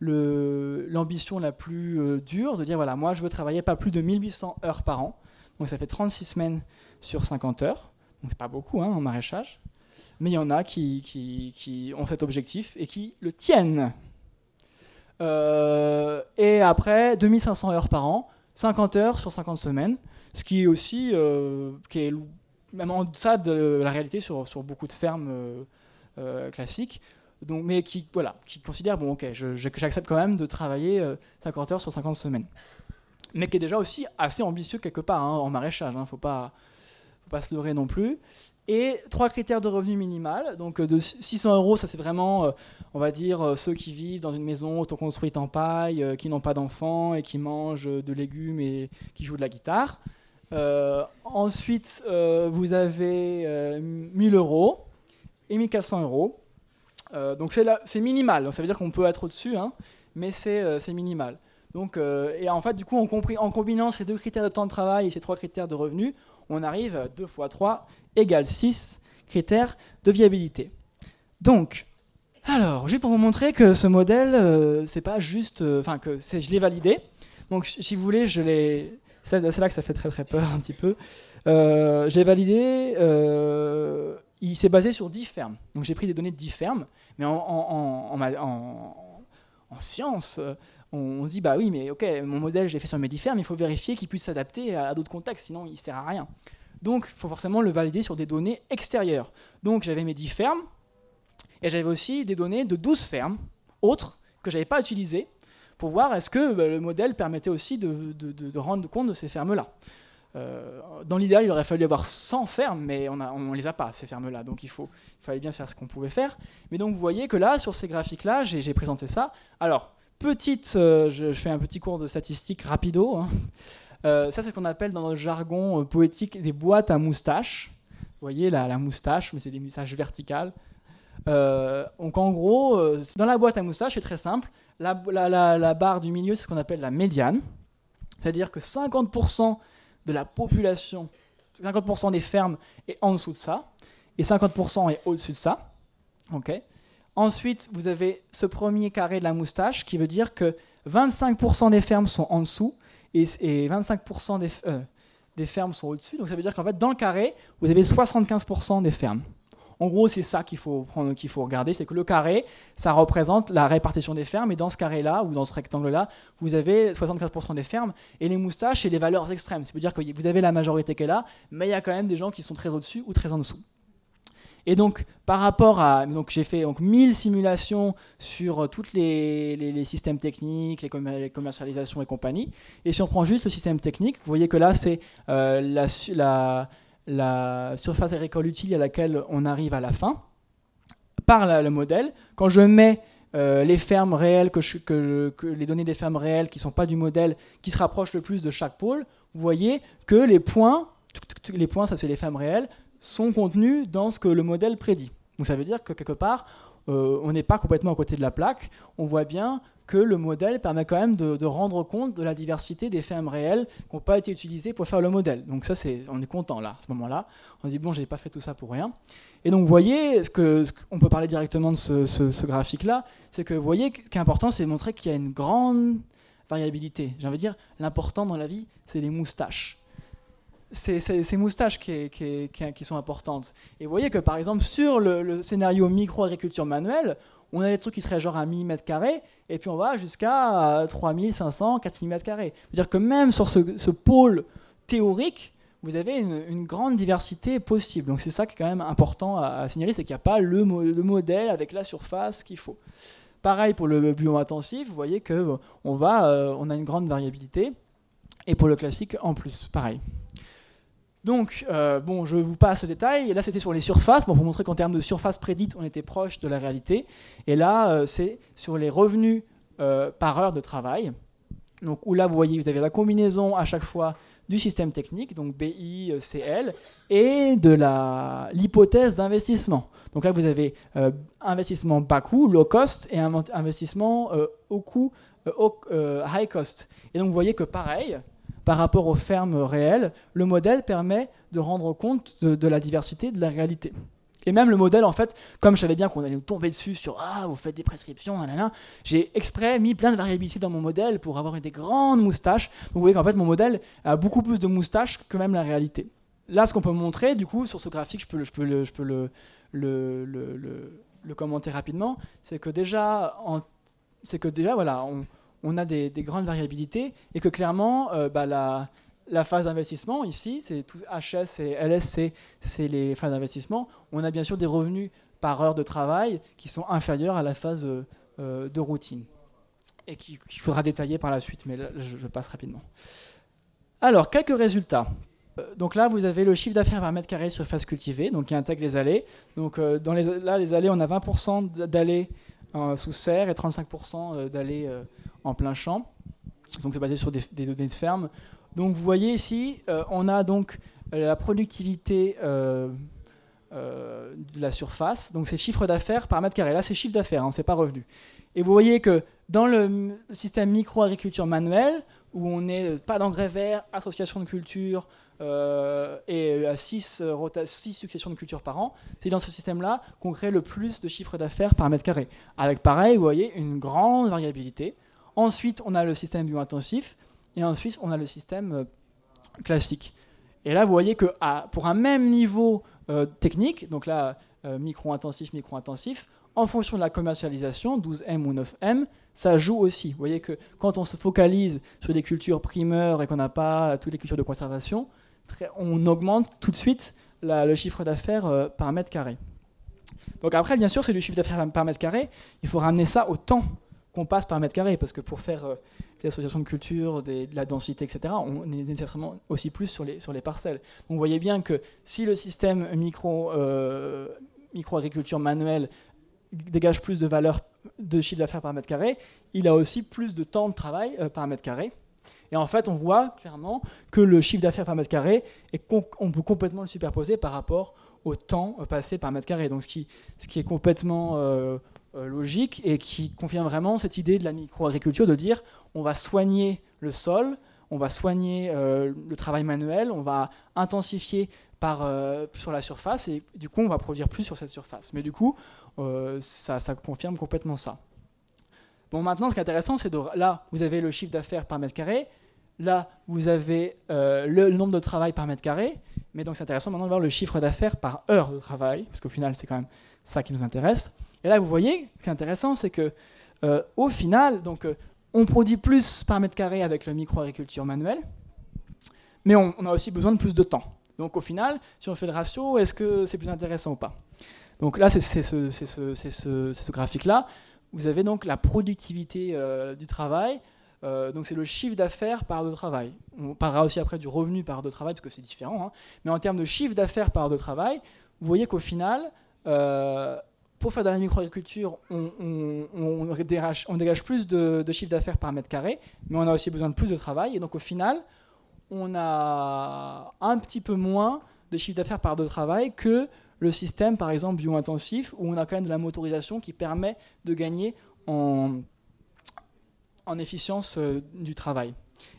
l'ambition la plus dure, de dire voilà, moi je veux travailler pas plus de 1800 heures par an, donc ça fait 36 semaines sur 50 heures, donc c'est pas beaucoup en maraîchage, mais il y en a qui ont cet objectif et qui le tiennent. Et après, 2500 heures par an, 50 heures sur 50 semaines, ce qui est aussi, qui est même en deçà de la réalité sur beaucoup de fermes classiques, donc, mais qui considèrent, bon ok, j'accepte quand même de travailler 50 heures sur 50 semaines. Mais qui est déjà aussi assez ambitieux quelque part en maraîchage, faut pas se leurrer non plus. Et 3 critères de revenu minimal, donc de 600 €, ça c'est vraiment, on va dire, ceux qui vivent dans une maison autoconstruite en paille, qui n'ont pas d'enfants et qui mangent de légumes et qui jouent de la guitare. Ensuite, vous avez 1000 € et 1400 €. Donc c'est minimal, donc ça veut dire qu'on peut être au-dessus, mais c'est minimal. Donc, et en fait, du coup, en combinant ces 2 critères de temps de travail et ces 3 critères de revenus, on arrive à 2 × 3 égale 6 critères de viabilité. Donc, alors, juste pour vous montrer que ce modèle, c'est pas juste, je l'ai validé. Donc, si vous voulez, c'est là que ça fait très très peur un petit peu. J'ai validé, il s'est basé sur 10 fermes. Donc, j'ai pris des données de 10 fermes, mais en science, on se dit, bah oui, mais ok, mon modèle, j'ai fait sur mes 10 fermes, il faut vérifier qu'il puisse s'adapter à d'autres contextes, sinon il ne sert à rien. Donc, il faut forcément le valider sur des données extérieures. Donc, j'avais mes 10 fermes, et j'avais aussi des données de 12 fermes autres que je n'avais pas utilisées pour voir est-ce que le modèle permettait aussi de rendre compte de ces fermes-là. Dans l'idéal, il aurait fallu avoir 100 fermes, mais on ne les a pas, ces fermes-là. Donc, il fallait bien faire ce qu'on pouvait faire. Mais donc, vous voyez que là, sur ces graphiques-là, j'ai présenté ça. Alors, je fais un petit cours de statistiques rapido. Ça, c'est ce qu'on appelle dans le jargon poétique des boîtes à moustaches. Vous voyez la moustache, mais c'est des moustaches verticales. Donc en gros, dans la boîte à moustaches, c'est très simple. La barre du milieu, c'est ce qu'on appelle la médiane. C'est-à-dire que 50% de la population, 50% des fermes est en dessous de ça, et 50% est au-dessus de ça. Okay. Ensuite, vous avez ce premier carré de la moustache qui veut dire que 25% des fermes sont en dessous et 25% des fermes sont au-dessus. Donc ça veut dire qu'en fait, dans le carré, vous avez 75% des fermes. En gros, c'est ça qu'il faut regarder, c'est que le carré, ça représente la répartition des fermes, et dans ce carré-là, ou dans ce rectangle-là, vous avez 75% des fermes, et les moustaches, c'est les valeurs extrêmes. Ça veut dire que vous avez la majorité qui est là, mais il y a quand même des gens qui sont très au-dessus ou très en dessous. Et donc, par rapport à... Donc, j'ai fait 1000 simulations sur tous les systèmes techniques, les commercialisations et compagnie. Et si on prend juste le système technique, vous voyez que là, c'est la surface agricole utile à laquelle on arrive à la fin, par le modèle. Quand je mets les fermes réelles, les données des fermes réelles qui ne sont pas du modèle, qui se rapprochent le plus de chaque pôle, vous voyez que les points, ça c'est les fermes réelles, sont contenus dans ce que le modèle prédit. Donc ça veut dire que quelque part, on n'est pas complètement à côté de la plaque. On voit bien que le modèle permet quand même de rendre compte de la diversité des fermes réelles qui n'ont pas été utilisées pour faire le modèle. Donc ça, on est content là, à ce moment-là. On se dit, bon, je n'ai pas fait tout ça pour rien. Et donc vous voyez, on peut parler directement de ce graphique-là, c'est que vous voyez, ce qui est important, c'est de montrer qu'il y a une grande variabilité. J'ai envie de dire, l'important dans la vie, c'est les moustaches. C'est ces moustaches qui sont importantes. Et vous voyez que par exemple, sur le scénario micro-agriculture manuelle, on a des trucs qui seraient genre à 1000 m², et puis on va jusqu'à 3500, 4000 m². C'est-à-dire que même sur ce pôle théorique, vous avez une grande diversité possible. Donc c'est ça qui est quand même important à signaler, c'est qu'il n'y a pas le modèle avec la surface qu'il faut. Pareil pour le bio-intensif, vous voyez qu'on a une grande variabilité, et pour le classique en plus, pareil. Donc, bon, je vous passe le détail. Et là, c'était sur les surfaces, pour vous montrer qu'en termes de surface prédite, on était proche de la réalité. Et là, c'est sur les revenus par heure de travail. Donc, où là, vous voyez, vous avez la combinaison à chaque fois du système technique, donc BI, CL, et de l'hypothèse d'investissement. Donc là, vous avez investissement bas coût, low cost, et un investissement haut coût, high cost. Et donc, vous voyez que pareil, par rapport aux fermes réelles, le modèle permet de rendre compte de la diversité de la réalité. Et même le modèle, en fait, comme je savais bien qu'on allait nous tomber dessus sur « Ah, vous faites des prescriptions, nanana », j'ai exprès mis plein de variabilités dans mon modèle pour avoir des grandes moustaches. Donc vous voyez qu'en fait, mon modèle a beaucoup plus de moustaches que même la réalité. Là, ce qu'on peut montrer, du coup, sur ce graphique, je peux le commenter rapidement, c'est que déjà, voilà, on a des grandes variabilités et que clairement, la phase d'investissement ici, c'est tout HS et LS, c'est les phases d'investissement. On a bien sûr des revenus par heure de travail qui sont inférieurs à la phase de routine et qu'il faudra détailler par la suite, mais là, je passe rapidement. Alors, quelques résultats. Donc là, vous avez le chiffre d'affaires par mètre carré sur phase cultivée, donc qui intègre les allées. Donc là, les allées, on a 20% d'allées sous serre et 35% d'allées en plein champ. Donc c'est basé sur des données de ferme. Donc vous voyez ici, on a donc la productivité de la surface. Donc c'est chiffre d'affaires par mètre carré. Là c'est chiffre d'affaires, hein, c'est pas revenu. Et vous voyez que dans le système micro-agriculture manuelle, où on n'est pas d'engrais verts, association de cultures et à 6 successions de cultures par an, c'est dans ce système-là qu'on crée le plus de chiffre d'affaires par mètre carré. Avec pareil, vous voyez, une grande variabilité. Ensuite, on a le système bio-intensif. Et ensuite, on a le système classique. Et là, vous voyez que pour un même niveau technique, donc là, micro-intensif, en fonction de la commercialisation, 12M ou 9M, ça joue aussi. Vous voyez que quand on se focalise sur des cultures primeurs et qu'on n'a pas toutes les cultures de conservation, on augmente tout de suite le chiffre d'affaires par mètre carré. Donc après, bien sûr, c'est le chiffre d'affaires par mètre carré. Il faut ramener ça au temps qu'on passe par mètre carré, parce que pour faire les associations de culture, de la densité, etc., on est nécessairement aussi plus sur les parcelles. Donc vous voyez bien que si le système micro-agriculture manuelle dégage plus de valeur de chiffre d'affaires par mètre carré, il a aussi plus de temps de travail par mètre carré. Et en fait, on voit clairement que le chiffre d'affaires par mètre carré, on peut complètement le superposer par rapport au temps passé par mètre carré. Donc ce qui est complètement logique et qui confirme vraiment cette idée de la micro-agriculture de dire on va soigner le sol, on va soigner le travail manuel, on va intensifier sur la surface et du coup on va produire plus sur cette surface. Mais du coup, ça confirme complètement ça. Bon, maintenant ce qui est intéressant, c'est là vous avez le chiffre d'affaires par mètre carré, là vous avez le nombre de travail par mètre carré, mais donc c'est intéressant maintenant de voir le chiffre d'affaires par heure de travail, parce qu'au final c'est quand même ça qui nous intéresse. Et là vous voyez, ce qui est intéressant, c'est que au final, donc, on produit plus par mètre carré avec le micro-agriculture manuelle, mais on a aussi besoin de plus de temps. Donc au final, si on fait le ratio, est-ce que c'est plus intéressant ou pas? Donc là, c'est ce graphique-là. Vous avez donc la productivité du travail. Donc c'est le chiffre d'affaires par heure de travail. On parlera aussi après du revenu par heure de travail, parce que c'est différent. Hein. Mais en termes de chiffre d'affaires par heure de travail, vous voyez qu'au final, pour faire de la microagriculture, on dégage plus de chiffre d'affaires par mètre carré, mais on a aussi besoin de plus de travail. Et donc au final, on a un petit peu moins de chiffre d'affaires par heure de travail que le système, par exemple, bio-intensif, où on a quand même de la motorisation qui permet de gagner en efficience du travail.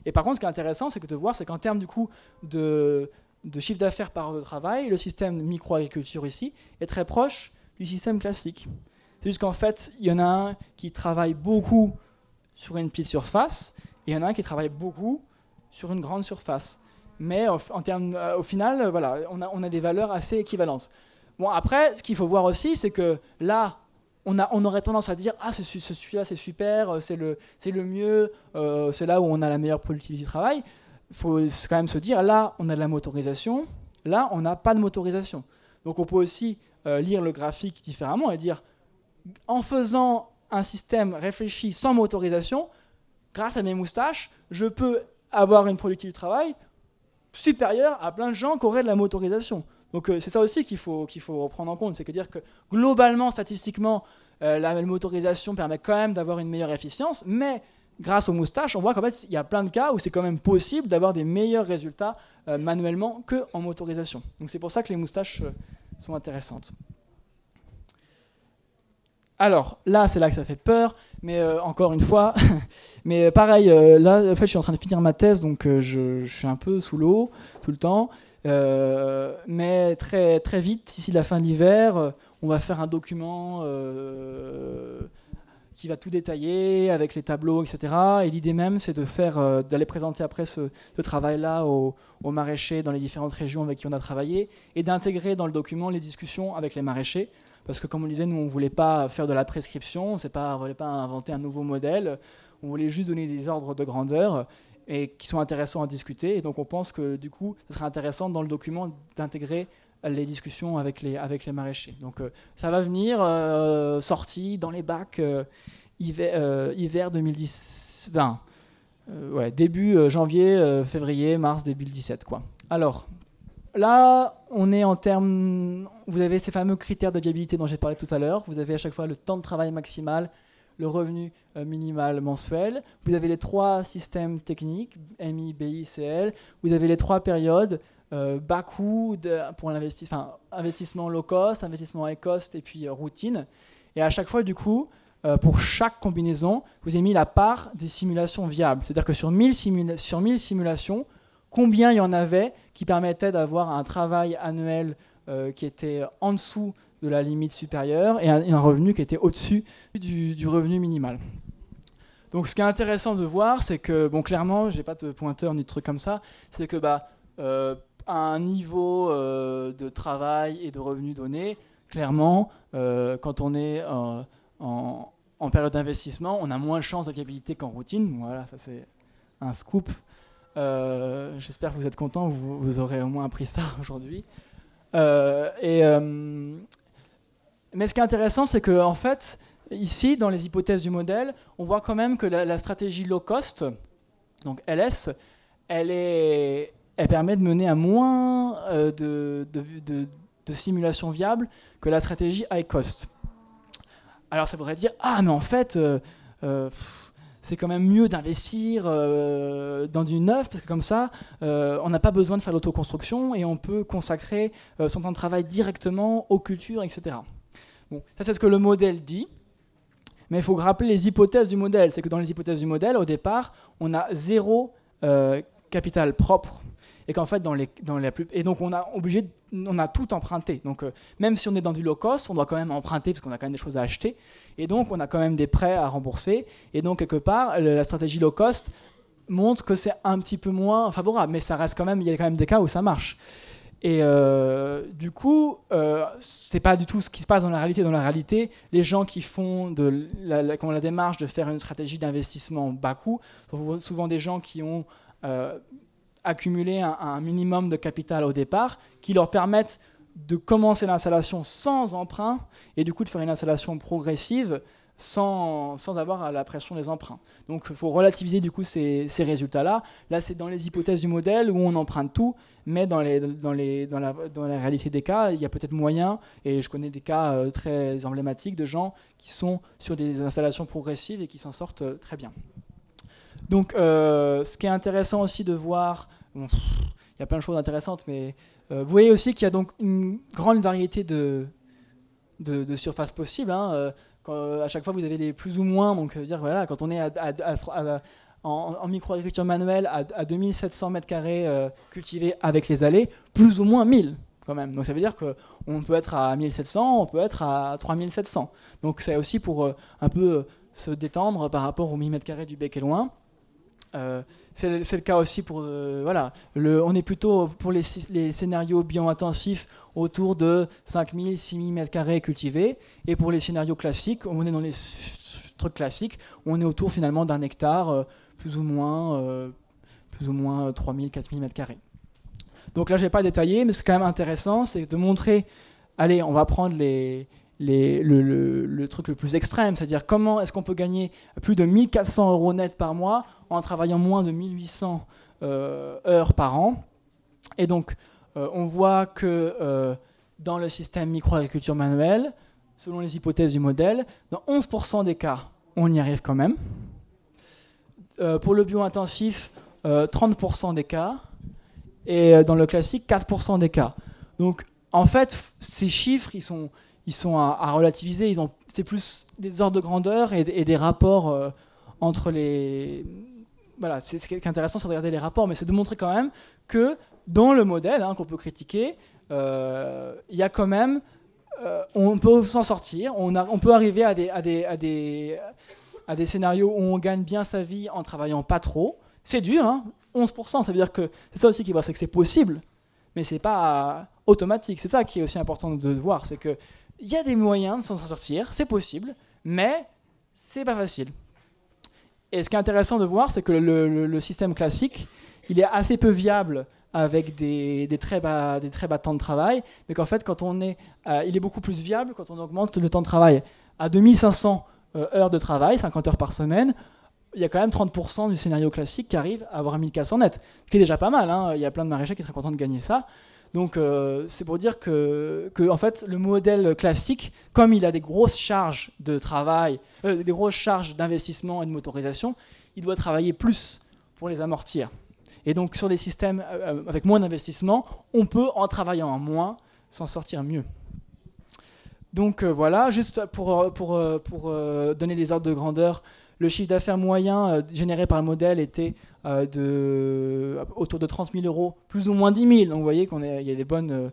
Et par contre, ce qui est intéressant, c'est de voir, c'est qu'en termes du coup de chiffre d'affaires par heure de travail, le système micro-agriculture ici est très proche du système classique. C'est juste qu'en fait, il y en a un qui travaille beaucoup sur une petite surface, et il y en a un qui travaille beaucoup sur une grande surface. Mais au final, voilà, on a des valeurs assez équivalentes. Bon, après, ce qu'il faut voir aussi, c'est que là, on aurait tendance à dire « Ah, celui-là, c'est super, c'est le mieux, c'est là où on a la meilleure productivité du travail. » Il faut quand même se dire, là, on a de la motorisation, là, on n'a pas de motorisation. Donc, on peut aussi lire le graphique différemment et dire, en faisant un système réfléchi sans motorisation, grâce à mes moustaches, je peux avoir une productivité du travail supérieure à plein de gens qui auraient de la motorisation. Donc c'est ça aussi qu'il faut prendre en compte, c'est-à-dire que globalement, statistiquement, la motorisation permet quand même d'avoir une meilleure efficience, mais grâce aux moustaches, on voit qu'en fait, il y a plein de cas où c'est quand même possible d'avoir des meilleurs résultats manuellement qu'en motorisation. Donc c'est pour ça que les moustaches sont intéressantes. Alors là, c'est là que ça fait peur, mais encore une fois, mais pareil, là, en fait, je suis en train de finir ma thèse, donc je suis un peu sous l'eau tout le temps. Mais très, très vite, d'ici la fin de l'hiver, on va faire un document qui va tout détailler avec les tableaux, etc. Et l'idée même, c'est d'aller présenter après ce travail-là aux maraîchers dans les différentes régions avec qui on a travaillé et d'intégrer dans le document les discussions avec les maraîchers. Parce que comme on le disait, nous, on ne voulait pas faire de la prescription, on ne voulait pas inventer un nouveau modèle, on voulait juste donner des ordres de grandeur et qui sont intéressants à discuter. Et donc on pense que du coup, ce serait intéressant dans le document d'intégrer les discussions avec les maraîchers. Donc ça va venir sorti dans les bacs hiver 2020. Début janvier, février, mars 2017, quoi. Alors, là, on est en termes... Vous avez ces fameux critères de viabilité dont j'ai parlé tout à l'heure. Vous avez à chaque fois le temps de travail maximal, le revenu minimal mensuel. Vous avez les 3 systèmes techniques, MI, BI, CL. Vous avez les 3 périodes, bas coût pour investissement low cost, investissement high cost et puis routine. Et à chaque fois, du coup, pour chaque combinaison, vous avez mis la part des simulations viables. C'est-à-dire que sur 1000 simulations, combien il y en avait qui permettaient d'avoir un travail annuel qui était en dessous de la limite supérieure et un revenu qui était au-dessus du revenu minimal. Donc ce qui est intéressant de voir, c'est que, bon, clairement, je n'ai pas de pointeur ni de truc comme ça, c'est que à un niveau de travail et de revenus donné, clairement, quand on est en période d'investissement, on a moins de chances de viabilité qu'en routine. Voilà, ça c'est un scoop. J'espère que vous êtes contents, vous aurez au moins appris ça aujourd'hui. Mais ce qui est intéressant, c'est que en fait, ici, dans les hypothèses du modèle, on voit quand même que la stratégie low cost, donc LS, elle permet de mener à moins de simulations viables que la stratégie high cost. Alors ça voudrait dire, ah mais en fait, c'est quand même mieux d'investir dans du neuf, parce que comme ça, on n'a pas besoin de faire l'autoconstruction et on peut consacrer son temps de travail directement aux cultures, etc. Bon, ça c'est ce que le modèle dit, mais il faut rappeler les hypothèses du modèle. C'est que dans les hypothèses du modèle, au départ, on a 0 capital propre, et qu'en fait, et donc on a tout emprunté. Donc même si on est dans du low cost, on doit quand même emprunter parce qu'on a quand même des choses à acheter, et donc on a quand même des prêts à rembourser, et donc quelque part, la stratégie low cost montre que c'est un petit peu moins favorable, mais ça reste quand même, il y a quand même des cas où ça marche. Et du coup, c'est pas du tout ce qui se passe dans la réalité. Dans la réalité, les gens qui font la démarche de faire une stratégie d'investissement bas coût sont souvent des gens qui ont accumuler un minimum de capital au départ qui leur permettent de commencer l'installation sans emprunt et du coup de faire une installation progressive sans avoir la pression des emprunts. Donc il faut relativiser du coup ces résultats-là. Là, c'est dans les hypothèses du modèle où on emprunte tout, mais dans la réalité des cas, il y a peut-être moyen, et je connais des cas très emblématiques de gens qui sont sur des installations progressives et qui s'en sortent très bien. Donc, ce qui est intéressant aussi de voir, il y a plein de choses intéressantes, mais vous voyez aussi qu'il y a donc une grande variété de surfaces possibles. Hein. À chaque fois, vous avez les plus ou moins. Donc, dire voilà, quand on est en micro-agriculture manuelle à 2700 m² cultivés avec les allées, plus ou moins 1000 quand même. Donc, ça veut dire qu'on peut être à 1700, on peut être à 3700. Donc, c'est aussi pour un peu se détendre par rapport aux 1000 m² du bec et loin. C'est le cas aussi pour voilà. On est plutôt pour les scénarios bio-intensifs autour de 5000, 6000 m² cultivés, et pour les scénarios classiques, on est dans les trucs classiques, on est autour finalement d'un hectare, plus ou moins 3000, 4000 m². Donc là, je ne vais pas détailler, mais c'est quand même intéressant, c'est de montrer, allez, on va prendre le truc le plus extrême, c'est-à-dire comment est-ce qu'on peut gagner plus de 1400 € net par mois en travaillant moins de 1800 heures par an. Et donc, on voit que dans le système micro-agriculture manuelle, selon les hypothèses du modèle, dans 11% des cas, on y arrive quand même. Pour le bio-intensif, 30% des cas. Et dans le classique, 4% des cas. Donc, en fait, ces chiffres, ils sont à relativiser. C'est plus des ordres de grandeur et des rapports entre les... Voilà, ce qui est intéressant, c'est de regarder les rapports, mais c'est de montrer quand même que dans le modèle qu'on peut critiquer, il y a quand même... on peut s'en sortir, on peut arriver à des scénarios où on gagne bien sa vie en travaillant pas trop. C'est dur, hein, 11%, ça veut dire que c'est ça aussi qui va, c'est que c'est possible, mais c'est pas automatique. C'est ça qui est aussi important de voir, c'est que il y a des moyens de s'en sortir, c'est possible, mais c'est pas facile. Et ce qui est intéressant de voir, c'est que le système classique, il est assez peu viable avec des très bas temps de travail, mais qu'en fait, il est beaucoup plus viable quand on augmente le temps de travail à 2500 heures de travail, 50 heures par semaine. Il y a quand même 30% du scénario classique qui arrive à avoir 1400 net, ce qui est déjà pas mal, hein. Il y a plein de maraîchers qui seraient contents de gagner ça. Donc c'est pour dire que en fait, le modèle classique, comme il a des grosses charges de travail, des grosses charges d'investissement et de motorisation, il doit travailler plus pour les amortir. Et donc sur des systèmes avec moins d'investissement, on peut, en travaillant moins, s'en sortir mieux. Donc voilà, juste pour donner les ordres de grandeur, le chiffre d'affaires moyen généré par le modèle était autour de 30 000 €, plus ou moins 10 000. Donc vous voyez qu'il y a des bonnes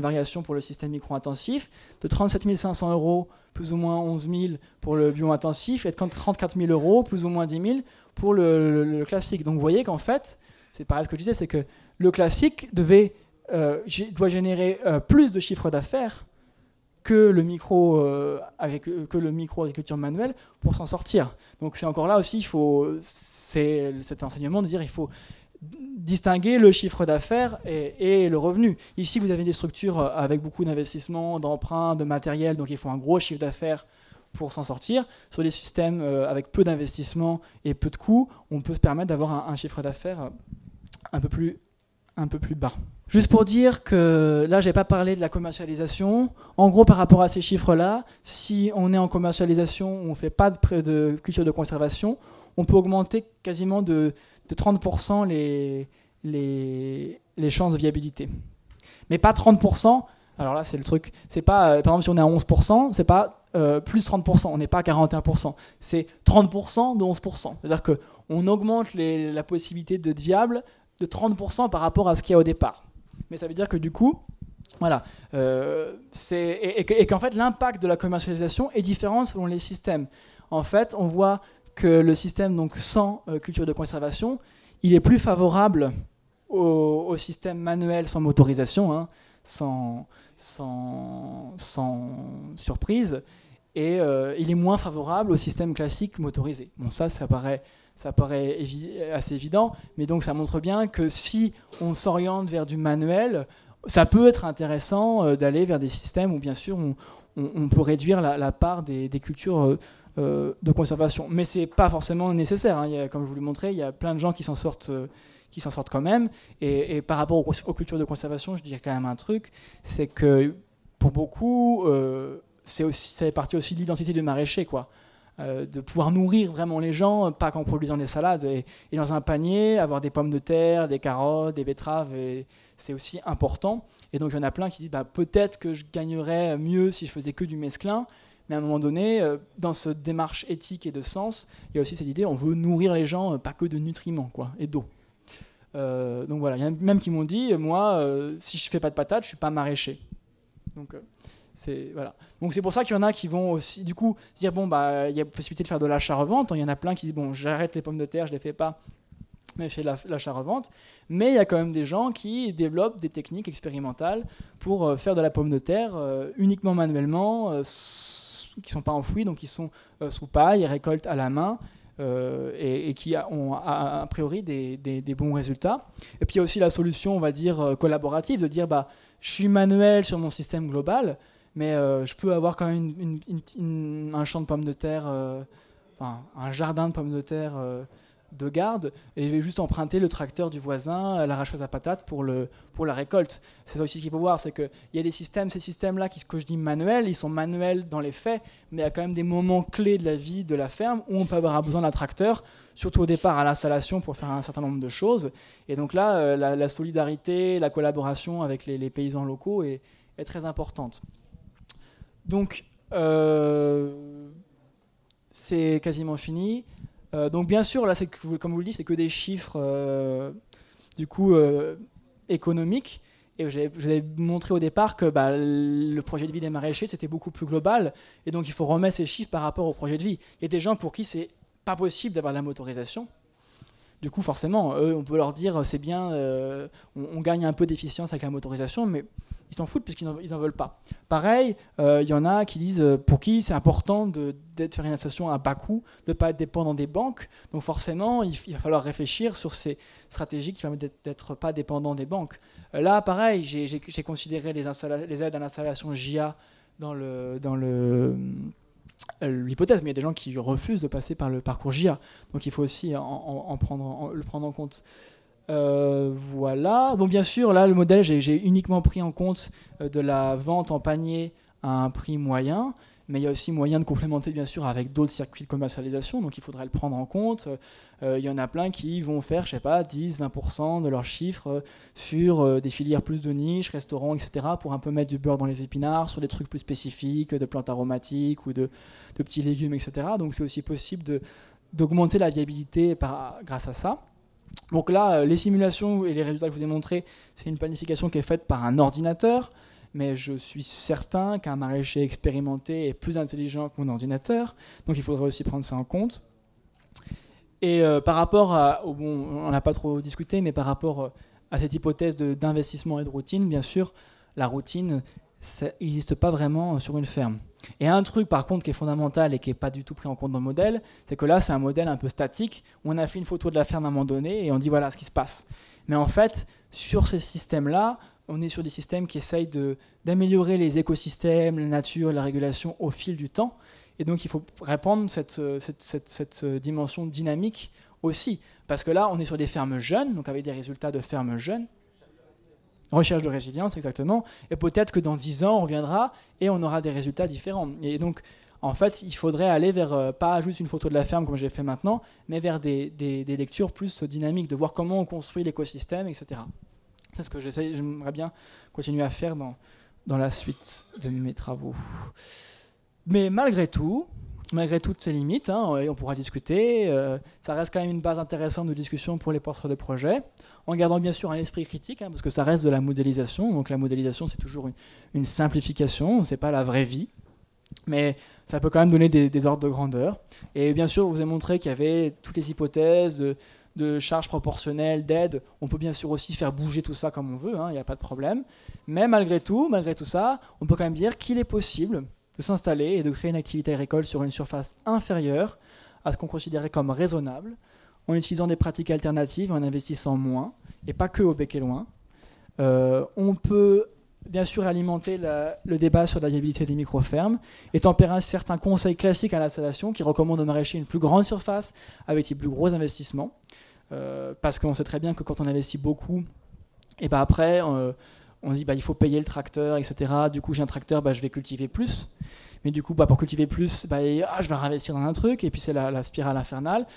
variations pour le système micro-intensif. De 37 500 €, plus ou moins 11 000 pour le bio-intensif, et de 34 000 €, plus ou moins 10 000 pour le classique. Donc vous voyez qu'en fait, c'est pareil ce que je disais, c'est que le classique doit générer plus de chiffre d'affaires que le micro-agriculture manuelle pour s'en sortir. Donc c'est encore là aussi, c'est cet enseignement de dire il faut distinguer le chiffre d'affaires et le revenu. Ici, vous avez des structures avec beaucoup d'investissements, d'emprunts, de matériel, donc il faut un gros chiffre d'affaires pour s'en sortir. Sur des systèmes avec peu d'investissement et peu de coûts, on peut se permettre d'avoir un chiffre d'affaires un peu plus bas. Juste pour dire que là, je n'ai pas parlé de la commercialisation. En gros, par rapport à ces chiffres-là, si on est en commercialisation, on ne fait pas de culture de conservation, on peut augmenter quasiment de 30% les chances de viabilité. Mais pas 30%. Alors là, c'est le truc. C'est pas, par exemple, si on est à 11%, c'est pas plus 30%. On n'est pas à 41%. C'est 30% de 11%. C'est-à-dire qu'on augmente la possibilité d'être viable de 30% par rapport à ce qu'il y a au départ. Mais ça veut dire que du coup, voilà, et qu'en fait l'impact de la commercialisation est différent selon les systèmes. En fait, on voit que le système donc sans culture de conservation, il est plus favorable au système manuel sans motorisation, hein, sans surprise, et il est moins favorable au système classique motorisé. Bon, ça paraît assez évident, mais donc ça montre bien que si on s'oriente vers du manuel, ça peut être intéressant d'aller vers des systèmes où bien sûr on peut réduire la part des cultures de conservation. Mais ce n'est pas forcément nécessaire, hein. Comme je vous l'ai montré, il y a plein de gens qui s'en sortent quand même. Et par rapport aux cultures de conservation, je dirais quand même un truc, c'est que pour beaucoup, ça fait partie aussi de l'identité du maraîcher, quoi. De pouvoir nourrir vraiment les gens, pas qu'en produisant des salades, et dans un panier, avoir des pommes de terre, des carottes, des betteraves, c'est aussi important. Et donc il y en a plein qui disent peut-être que je gagnerais mieux si je faisais que du mesclin, mais à un moment donné, dans cette démarche éthique et de sens, il y a aussi cette idée, on veut nourrir les gens, pas que de nutriments, quoi, et d'eau. Donc voilà, il y en a même qui m'ont dit, moi, si je fais pas de patates, je suis pas maraîcher. Donc voilà. Donc c'est pour ça qu'il y en a qui vont aussi du coup dire il y a possibilité de faire de l'achat-revente. Il y en a plein qui disent j'arrête les pommes de terre, je les fais pas mais fait de l'achat-revente. Mais il y a quand même des gens qui développent des techniques expérimentales pour faire de la pomme de terre uniquement manuellement, qui ne sont pas enfouis, donc qui sont sous paille et récoltent à la main. Et qui ont a priori des bons résultats. Et puis il y a aussi la solution, on va dire, collaborative, de dire je suis manuel sur mon système global, mais je peux avoir quand même un champ de pommes de terre, un jardin de pommes de terre de garde, et je vais juste emprunter le tracteur du voisin, l'arracheuse à patates pour la récolte. C'est ça aussi qu'il faut voir, c'est qu'il y a des systèmes, ces systèmes-là, ce que je dis manuels, ils sont manuels dans les faits, mais il y a quand même des moments clés de la vie de la ferme où on peut avoir besoin d'un tracteur, surtout au départ à l'installation pour faire un certain nombre de choses. Et donc là, la solidarité, la collaboration avec les paysans locaux est très importante. Donc, c'est quasiment fini. Donc bien sûr, là, comme vous le dites, c'est que des chiffres économiques. Et je vous avais montré au départ que le projet de vie des maraîchers, c'était beaucoup plus global. Et donc il faut remettre ces chiffres par rapport au projet de vie. Il y a des gens pour qui c'est pas possible d'avoir de la motorisation. Du coup, forcément, eux, on peut leur dire c'est bien, on gagne un peu d'efficience avec la motorisation, mais ils s'en foutent puisqu'ils n'en veulent pas. Pareil, il y en a qui disent pour qui c'est important de faire une installation à bas coût, de ne pas être dépendant des banques. Donc forcément, il va falloir réfléchir sur ces stratégies qui permettent d'être pas dépendant des banques. Là, pareil, j'ai considéré les aides à l'installation JA dans l'hypothèse, mais il y a des gens qui refusent de passer par le parcours JA. Donc il faut aussi le prendre en compte. Voilà. Bon, bien sûr, là, le modèle, j'ai uniquement pris en compte de la vente en panier à un prix moyen, mais il y a aussi moyen de complémenter, bien sûr, avec d'autres circuits de commercialisation, donc il faudrait le prendre en compte. Il y en a plein qui vont faire, je sais pas, 10-20% de leurs chiffres sur des filières plus de niche, restaurants, etc., pour un peu mettre du beurre dans les épinards, sur des trucs plus spécifiques, de plantes aromatiques ou de petits légumes, etc. Donc c'est aussi possible d'augmenter la viabilité grâce à ça. Donc là, les simulations et les résultats que je vous ai montrés, c'est une planification qui est faite par un ordinateur, mais je suis certain qu'un maraîcher expérimenté est plus intelligent que mon ordinateur, donc il faudrait aussi prendre ça en compte. Et par rapport on n'a pas trop discuté, mais par rapport à cette hypothèse d'investissement et de routine, bien sûr, la routine, ça n'existe pas vraiment sur une ferme. Et un truc par contre qui est fondamental et qui n'est pas du tout pris en compte dans le modèle, c'est que là c'est un modèle un peu statique, où on a fait une photo de la ferme à un moment donné et on dit voilà ce qui se passe. Mais en fait, sur ces systèmes-là, on est sur des systèmes qui essayent d'améliorer les écosystèmes, la nature, la régulation au fil du temps. Et donc il faut répandre cette dimension dynamique aussi. Parce que là, on est sur des fermes jeunes, donc avec des résultats de fermes jeunes. Recherche de résilience, exactement. Et peut-être que dans 10 ans, on reviendra et on aura des résultats différents. Et donc, en fait, il faudrait aller vers, pas juste une photo de la ferme comme j'ai fait maintenant, mais vers des lectures plus dynamiques, de voir comment on construit l'écosystème, etc. C'est ce que j'aimerais bien continuer à faire dans la suite de mes travaux. Mais malgré toutes ces limites, on pourra discuter, ça reste quand même une base intéressante de discussion pour les porteurs de projets, en gardant bien sûr un esprit critique, parce que ça reste de la modélisation, donc la modélisation c'est toujours une simplification, c'est pas la vraie vie, mais ça peut quand même donner des ordres de grandeur. Et bien sûr, je vous ai montré qu'il y avait toutes les hypothèses de charges proportionnelles, d'aide, on peut bien sûr aussi faire bouger tout ça comme on veut, il n'y a pas de problème, mais malgré tout ça, on peut quand même dire qu'il est possible de s'installer et de créer une activité agricole sur une surface inférieure à ce qu'on considérait comme raisonnable, en utilisant des pratiques alternatives, en investissant moins, et pas que au bec et loin. On peut bien sûr alimenter le débat sur la viabilité des micro-fermes et tempérer certains conseils classiques à l'installation qui recommandent aux maraîchers une plus grande surface avec des plus gros investissements. Parce qu'on sait très bien que quand on investit beaucoup, et après... on se dit il faut payer le tracteur, etc. Du coup, j'ai un tracteur, je vais cultiver plus. Mais du coup, pour cultiver plus, je vais réinvestir dans un truc. Et puis, c'est la spirale infernale.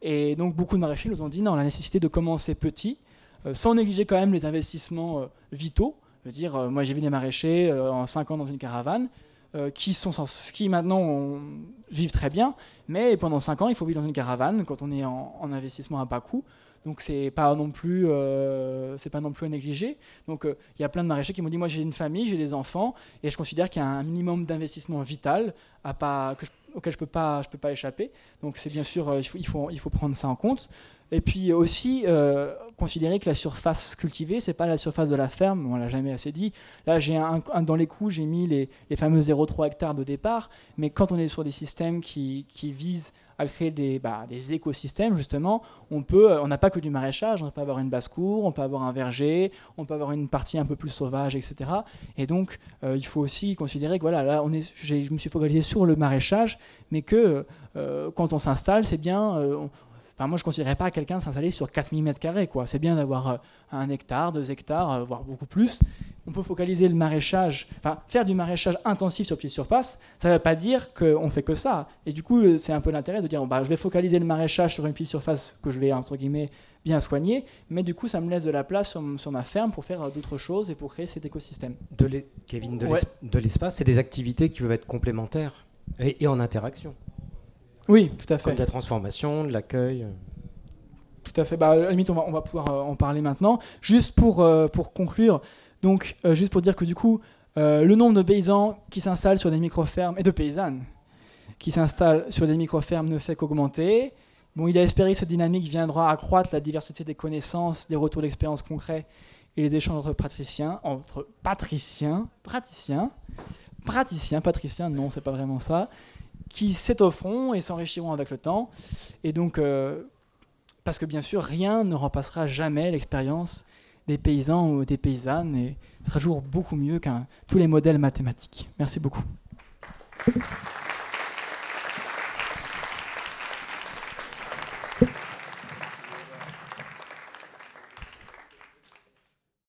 Et donc, beaucoup de maraîchers nous ont dit non, la nécessité de commencer petit, sans négliger quand même les investissements vitaux. Je veux dire, moi, j'ai vu des maraîchers en 5 ans dans une caravane qui maintenant vivent très bien. Mais pendant 5 ans, il faut vivre dans une caravane quand on est en investissement à bas coût. Donc c'est pas non plus à négliger. Donc il y a plein de maraîchers qui m'ont dit moi j'ai une famille, j'ai des enfants et je considère qu'il y a un minimum d'investissement vital auquel je peux pas échapper. Donc c'est bien sûr, il faut prendre ça en compte. Et puis aussi considérer que la surface cultivée, c'est pas la surface de la ferme, on l'a jamais assez dit. Là, dans les coûts, j'ai mis les fameux 0,3 hectares de départ, mais quand on est sur des systèmes qui visent à créer des écosystèmes, justement, on n'a pas que du maraîchage, on peut avoir une basse-cour, on peut avoir un verger, on peut avoir une partie un peu plus sauvage, etc. Et donc, il faut aussi considérer que voilà, là, je me suis focalisé sur le maraîchage, mais que quand on s'installe, c'est bien... moi, je ne conseillerais pas à quelqu'un de s'installer sur 4000 m², quoi. C'est bien d'avoir 1 hectare, 2 hectares, voire beaucoup plus. On peut focaliser le maraîchage, faire du maraîchage intensif sur petite surface, ça ne veut pas dire qu'on ne fait que ça. Et du coup, c'est un peu l'intérêt de dire, je vais focaliser le maraîchage sur une petite surface que je vais, entre guillemets, bien soigner, mais du coup, ça me laisse de la place sur ma ferme pour faire d'autres choses et pour créer cet écosystème. Kevin, de l'espace, c'est des activités qui peuvent être complémentaires et en interaction. Oui, tout à fait. Comme de la transformation, de l'accueil. Tout à fait. À la limite, on va pouvoir en parler maintenant. Juste pour conclure, donc, juste pour dire que du coup, le nombre de paysans qui s'installent sur des micro-fermes et de paysannes qui s'installent sur des micro-fermes ne fait qu'augmenter. Bon, il a espéré que cette dynamique viendra accroître la diversité des connaissances, des retours d'expérience concrets et les échanges entre patriciens, non, c'est pas vraiment ça, qui s'étofferont et s'enrichiront avec le temps. Et donc, parce que bien sûr, rien ne remplacera jamais l'expérience des paysans ou des paysannes, et ça sera toujours beaucoup mieux qu'un tous les modèles mathématiques. Merci beaucoup.